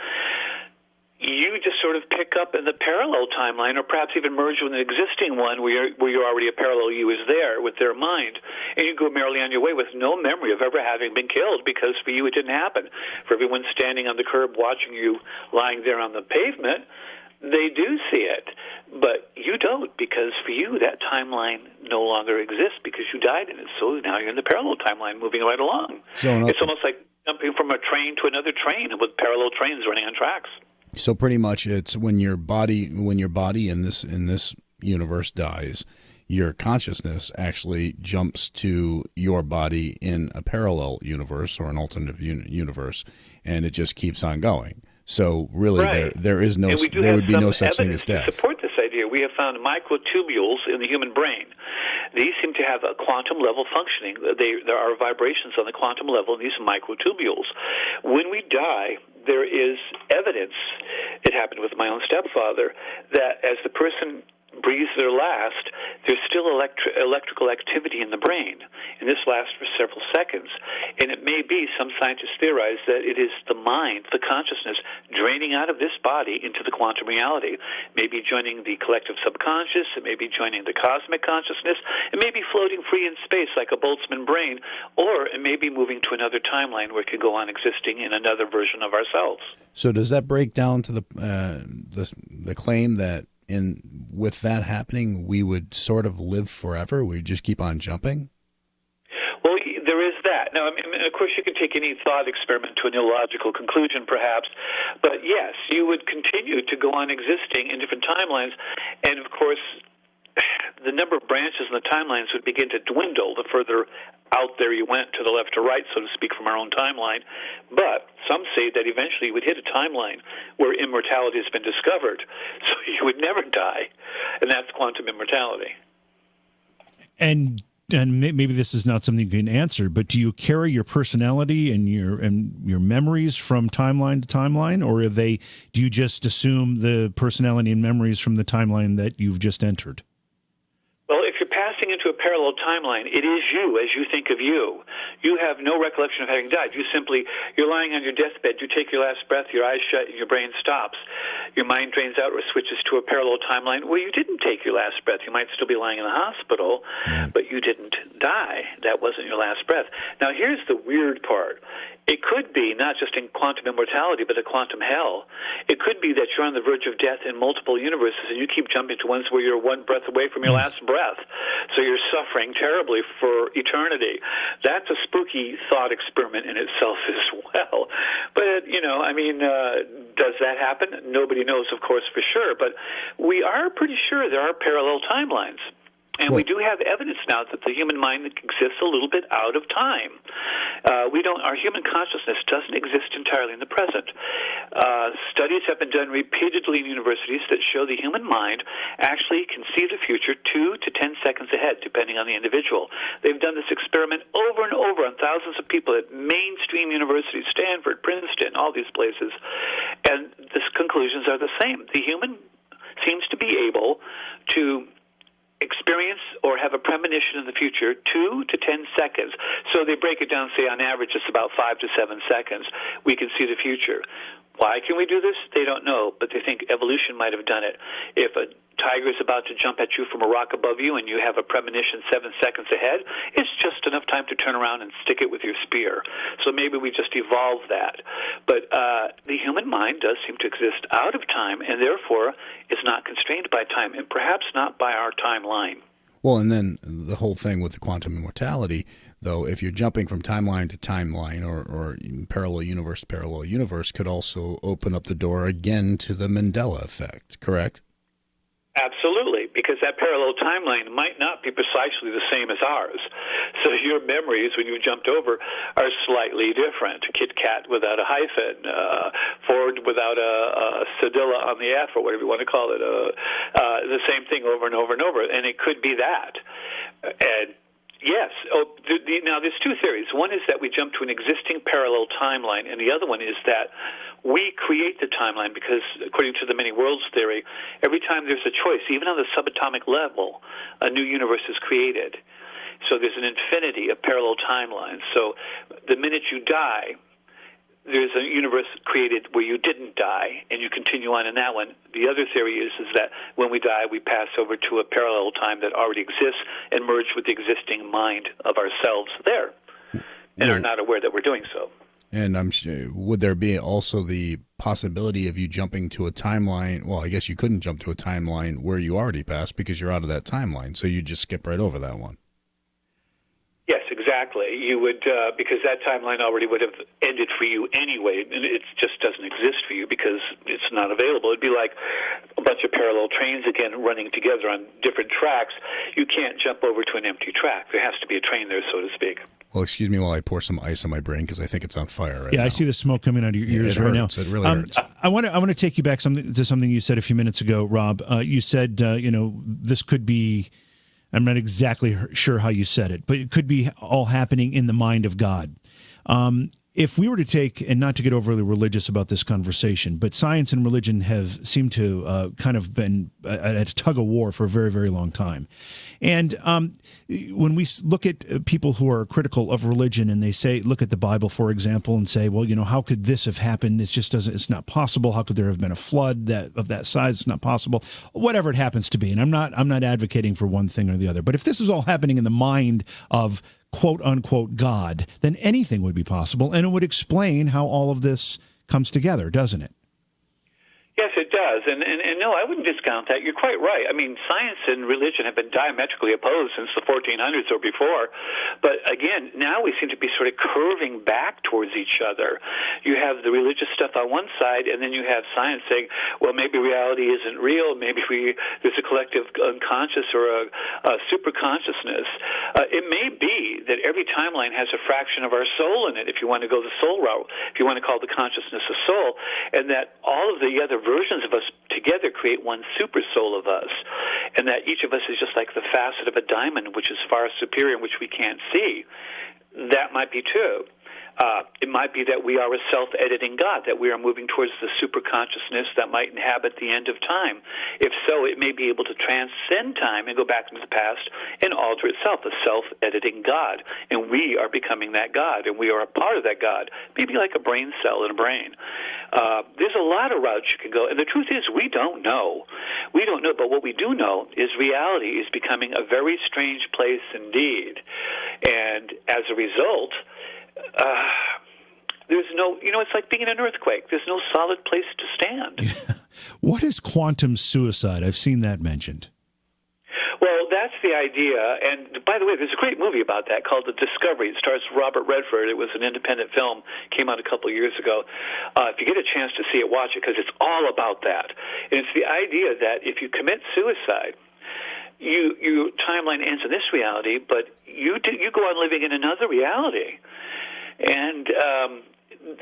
you just sort of pick up in the parallel timeline, or perhaps even merge with an existing one where you're already a parallel you is there with their mind, and you go merrily on your way with no memory of ever having been killed, because for you it didn't happen. For everyone standing on the curb watching you lying there on the pavement, they do see it, but you don't, because for you that timeline no longer exists because you died in it. So now you're in the parallel timeline moving right along. It's almost like jumping from a train to another train with parallel trains running on tracks. So pretty much it's when your body in this universe dies, your consciousness actually jumps to your body in a parallel universe or an alternative universe, and it just keeps on going. So really, right. there would be no such thing as death. To support this idea, we have found microtubules in the human brain. These seem to have a quantum level functioning. There are vibrations on the quantum level in these microtubules. When we die, there is evidence, it happened with my own stepfather, that as the person breathe their last, there's still electrical activity in the brain, and this lasts for several seconds. And it may be, some scientists theorize, that it is the mind, the consciousness, draining out of this body into the quantum reality. Maybe joining the collective subconscious, it may be joining the cosmic consciousness, it may be floating free in space like a Boltzmann brain, or it may be moving to another timeline where it could go on existing in another version of ourselves. So does that break down to the claim that with that happening, we would sort of live forever? We just keep on jumping? Well, there is that. Now, I mean, of course, you can take any thought experiment to an illogical conclusion, perhaps, but yes, you would continue to go on existing in different timelines, and of course, the number of branches in the timelines would begin to dwindle the further out there you went, to the left or right, so to speak, from our own timeline. But some say that eventually you would hit a timeline where immortality has been discovered, so you would never die, and that's quantum immortality. And maybe this is not something you can answer, but do you carry your personality and your memories from timeline to timeline, or do you just assume the personality and memories from the timeline that you've just entered? Well, if you're passing into a parallel timeline, it is you as you think of you. You have no recollection of having died. You're lying on your deathbed, you take your last breath, your eyes shut, and your brain stops. Your mind drains out or switches to a parallel timeline where you didn't take your last breath. You might still be lying in the hospital, but you didn't die. That wasn't your last breath. Now, here's the weird part. It could be not just in quantum immortality, but a quantum hell. It could be that you're on the verge of death in multiple universes, and you keep jumping to ones where you're one breath away from your last breath. So you're suffering terribly for eternity. That's a spooky thought experiment in itself as well. But, does that happen? Nobody knows, of course, for sure. But we are pretty sure there are parallel timelines. And we do have evidence now that the human mind exists a little bit out of time. Our human consciousness doesn't exist entirely in the present. Studies have been done repeatedly in universities that show the human mind actually can see the future 2 to 10 seconds ahead, depending on the individual. They've done this experiment over and over on thousands of people at mainstream universities, Stanford, Princeton, all these places. And the conclusions are the same. The human seems to be able to experience or have a premonition in the future 2 to 10 seconds. So they break it down, say on average it's about 5 to 7 seconds. We can see the future. Why can we do this? They don't know, but they think evolution might have done it. If a tiger is about to jump at you from a rock above you and you have a premonition 7 seconds ahead, it's just enough time to turn around and stick it with your spear. So maybe we just evolved that. But the human mind does seem to exist out of time and therefore is not constrained by time, and perhaps not by our timeline. Well, and then the whole thing with the quantum immortality, though, if you're jumping from timeline to timeline or parallel universe to parallel universe, could also open up the door again to the Mandela Effect, correct? Absolutely, because that parallel timeline might not be precisely the same as ours. So your memories, when you jumped over, are slightly different. Kit Kat without a hyphen, Ford without a cedilla on the F, or whatever you want to call it. The same thing over and over and over, and it could be that. And yes. Now, there's two theories. One is that we jump to an existing parallel timeline, and the other one is that we create the timeline because, according to the many worlds theory, every time there's a choice, even on the subatomic level, a new universe is created. So there's an infinity of parallel timelines. So the minute you die, there's a universe created where you didn't die, and you continue on in that one. The other theory is that when we die, we pass over to a parallel time that already exists and merge with the existing mind of ourselves there, and are not aware that we're doing so. And I'm sure, would there be also the possibility of you jumping to a timeline? Well, I guess you couldn't jump to a timeline where you already passed because you're out of that timeline, so you just skip right over that one. Yes, exactly. You would, because that timeline already would have ended for you anyway, and it just doesn't exist for you because it's not available. It'd be like a bunch of parallel trains, again, running together on different tracks. You can't jump over to an empty track. There has to be a train there, so to speak. Well, excuse me while I pour some ice on my brain because I think it's on fire right now. Yeah, I see the smoke coming out of your ears right now. It really hurts. I want to take you back to something you said a few minutes ago, Rob. You said, this could be, I'm not exactly sure how you said it, but it could be all happening in the mind of God. if we were to take, and not to get overly religious about this conversation, but science and religion have seemed to kind of been at a tug of war for a very, very long time. And when we look at people who are critical of religion and they say, look at the Bible, for example, and say, well, how could this have happened? It's not possible. How could there have been a flood of that size? It's not possible. Whatever it happens to be. And I'm not advocating for one thing or the other. But if this is all happening in the mind of quote unquote God, then anything would be possible. And it would explain how all of this comes together, doesn't it? Yes, it does. And no, I wouldn't discount that. You're quite right. I mean, science and religion have been diametrically opposed since the 1400s or before. But again, now we seem to be sort of curving back towards each other. You have the religious stuff on one side, and then you have science saying, well, maybe reality isn't real. Maybe there's a collective unconscious or a super consciousness. It may be that every timeline has a fraction of our soul in it, if you want to go the soul route, if you want to call the consciousness a soul, and that all of the other versions of us together create one super soul of us, and that each of us is just like the facet of a diamond, which is far superior and which we can't see. That might be true. It might be that we are a self-editing God, that we are moving towards the super consciousness that might inhabit the end of time. If so, it may be able to transcend time and go back into the past and alter itself, a self-editing God. And we are becoming that God, and we are a part of that God, maybe like a brain cell in a brain. There's a lot of routes you can go, and the truth is we don't know. We don't know, but what we do know is reality is becoming a very strange place indeed. And as a result, there's no, it's like being in an earthquake. There's no solid place to stand. What is quantum suicide? I've seen that mentioned. Well, that's the idea. And by the way, there's a great movie about that called The Discovery. It stars Robert Redford. It was an independent film, came out a couple of years ago. If you get a chance to see it, watch it, because it's all about that. And it's the idea that if you commit suicide, your timeline ends in this reality, but you go on living in another reality. And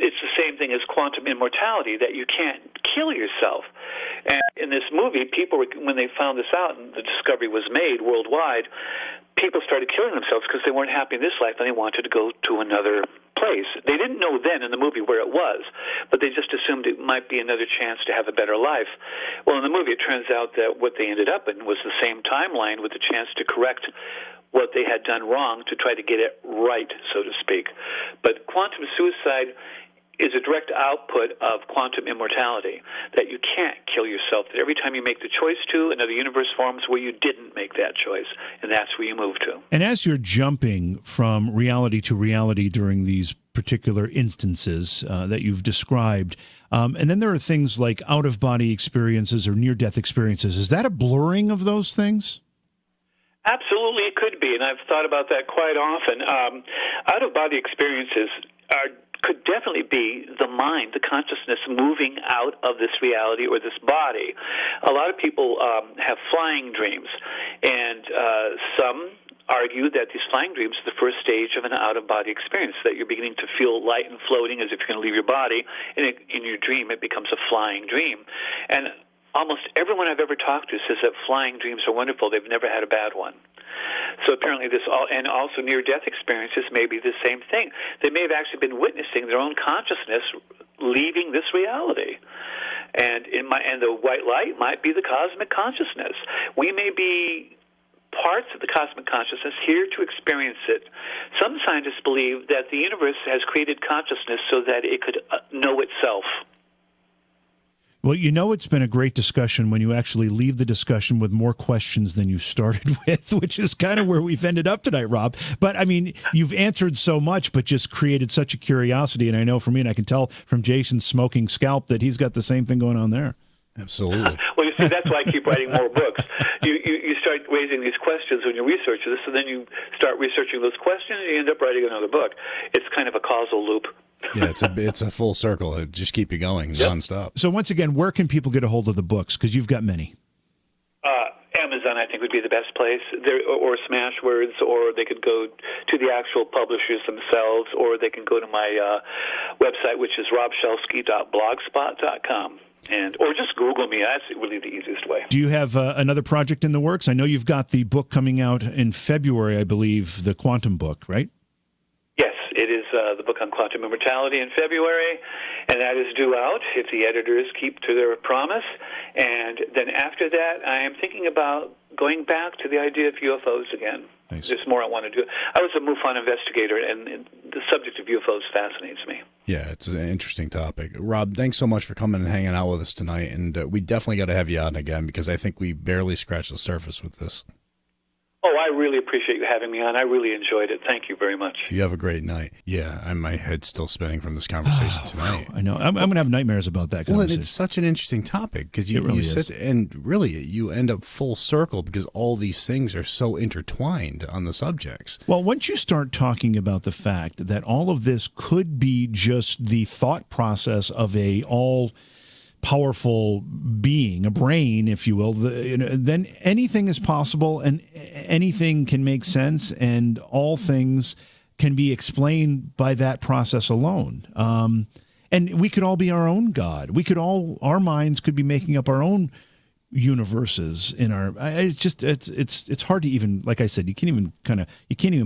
it's the same thing as quantum immortality, that you can't kill yourself. And in this movie, people, when they found this out and the discovery was made worldwide, people started killing themselves because they weren't happy in this life and they wanted to go to another place. They didn't know then in the movie where it was, but they just assumed it might be another chance to have a better life. Well, in the movie, it turns out that what they ended up in was the same timeline with the chance to correct what they had done wrong to try to get it right, so to speak. But quantum suicide is a direct output of quantum immortality, that you can't kill yourself, that every time you make the choice to, another universe forms where you didn't make that choice, and that's where you move to. And as you're jumping from reality to reality during these particular instances that you've described, and then there are things like out-of-body experiences or near-death experiences, is that a blurring of those things? Absolutely, it could be, and I've thought about that quite often. Out-of-body experiences could definitely be the mind, the consciousness moving out of this reality or this body. A lot of people have flying dreams, and some argue that these flying dreams are the first stage of an out-of-body experience, that you're beginning to feel light and floating as if you're going to leave your body, and in your dream it becomes a flying dream. And almost everyone I've ever talked to says that flying dreams are wonderful. They've never had a bad one. So apparently and also near-death experiences may be the same thing. They may have actually been witnessing their own consciousness leaving this reality. And the white light might be the cosmic consciousness. We may be parts of the cosmic consciousness here to experience it. Some scientists believe that the universe has created consciousness so that it could know itself. Well, it's been a great discussion when you actually leave the discussion with more questions than you started with, which is kind of where we've ended up tonight, Rob. But, I mean, you've answered so much, but just created such a curiosity. And I know for me, and I can tell from Jason's smoking scalp that he's got the same thing going on there. Absolutely. Well, you see, that's why I keep writing more books. You start raising these questions when you research this, and then you start researching those questions, and you end up writing another book. It's kind of a causal loop. Yeah, it's a full circle. It just keep you going nonstop. So once again, where can people get a hold of the books? Because you've got many. Amazon, I think, would be the best place, or Smashwords, or they could go to the actual publishers themselves, or they can go to my website, which is robshelsky.blogspot.com. Or just Google me. That's really the easiest way. Do you have another project in the works? I know you've got the book coming out in February, I believe, the Quantum book, right? Yes, it is the book on quantum immortality in February, and that is due out if the editors keep to their promise. And then after that, I am thinking about going back to the idea of UFOs again. Nice. There's more I want to do. I was a MUFON investigator, and the subject of UFOs fascinates me. Yeah, it's an interesting topic. Rob, thanks so much for coming and hanging out with us tonight, and we definitely got to have you on again because I think we barely scratched the surface with this. Oh, I really appreciate you having me on. I really enjoyed it. Thank you very much. You have a great night. Yeah, and my head's still spinning from this conversation tonight. I know. I'm going to have nightmares about that conversation. Well, it's such an interesting topic because you really sit and really you end up full circle because all these things are so intertwined on the subjects. Well, once you start talking about the fact that all of this could be just the thought process of a all-powerful being, a brain, if you will, then anything is possible and anything can make sense and all things can be explained by that process alone. And we could all be our own God. Our minds could be making up our own universes in our. It's hard to even, like I said, you can't even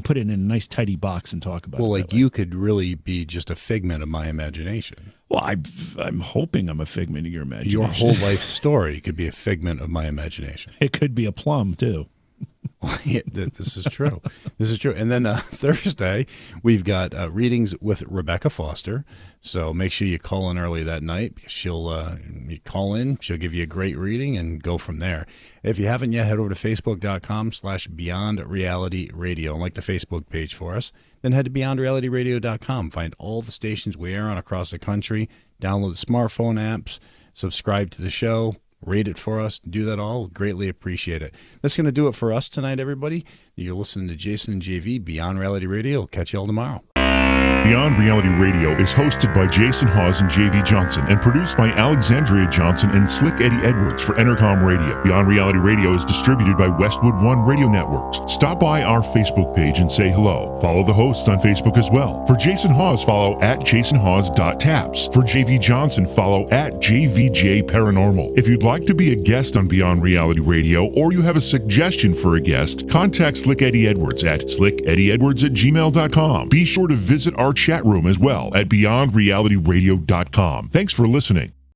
put it in a nice tidy box and talk about it. Well, like you could really be just a figment of my imagination. Well, I'm hoping I'm a figment of your imagination. Your whole life story could be a figment of my imagination. It could be a plum too. Yeah, this is true. This is true. And then Thursday, we've got readings with Rebecca Foster. So make sure you call in early that night because you call in, she'll give you a great reading and go from there. If you haven't yet, head over to facebook.com/BeyondRealityRadio and like the Facebook page for us. Then head to BeyondRealityRadio.com. Find all the stations we air on across the country. Download the smartphone apps. Subscribe to the show. Rate it for us. Do that all. Greatly appreciate it. That's going to do it for us tonight, everybody. You're listening to Jason and JV, Beyond Reality Radio. Catch you all tomorrow. Beyond Reality Radio is hosted by Jason Hawes and JV Johnson and produced by Alexandria Johnson and Slick Eddie Edwards for Entercom Radio. Beyond Reality Radio is distributed by Westwood One Radio Networks. Stop by our Facebook page and say hello. Follow the hosts on Facebook as well. For Jason Hawes, follow @JasonHawes.taps. For JV Johnson, follow @JVJ Paranormal. If you'd like to be a guest on Beyond Reality Radio or you have a suggestion for a guest, contact Slick Eddie Edwards at slickeddieedwards@gmail.com. Be sure to visit our chat room as well at beyondrealityradio.com. Thanks for listening.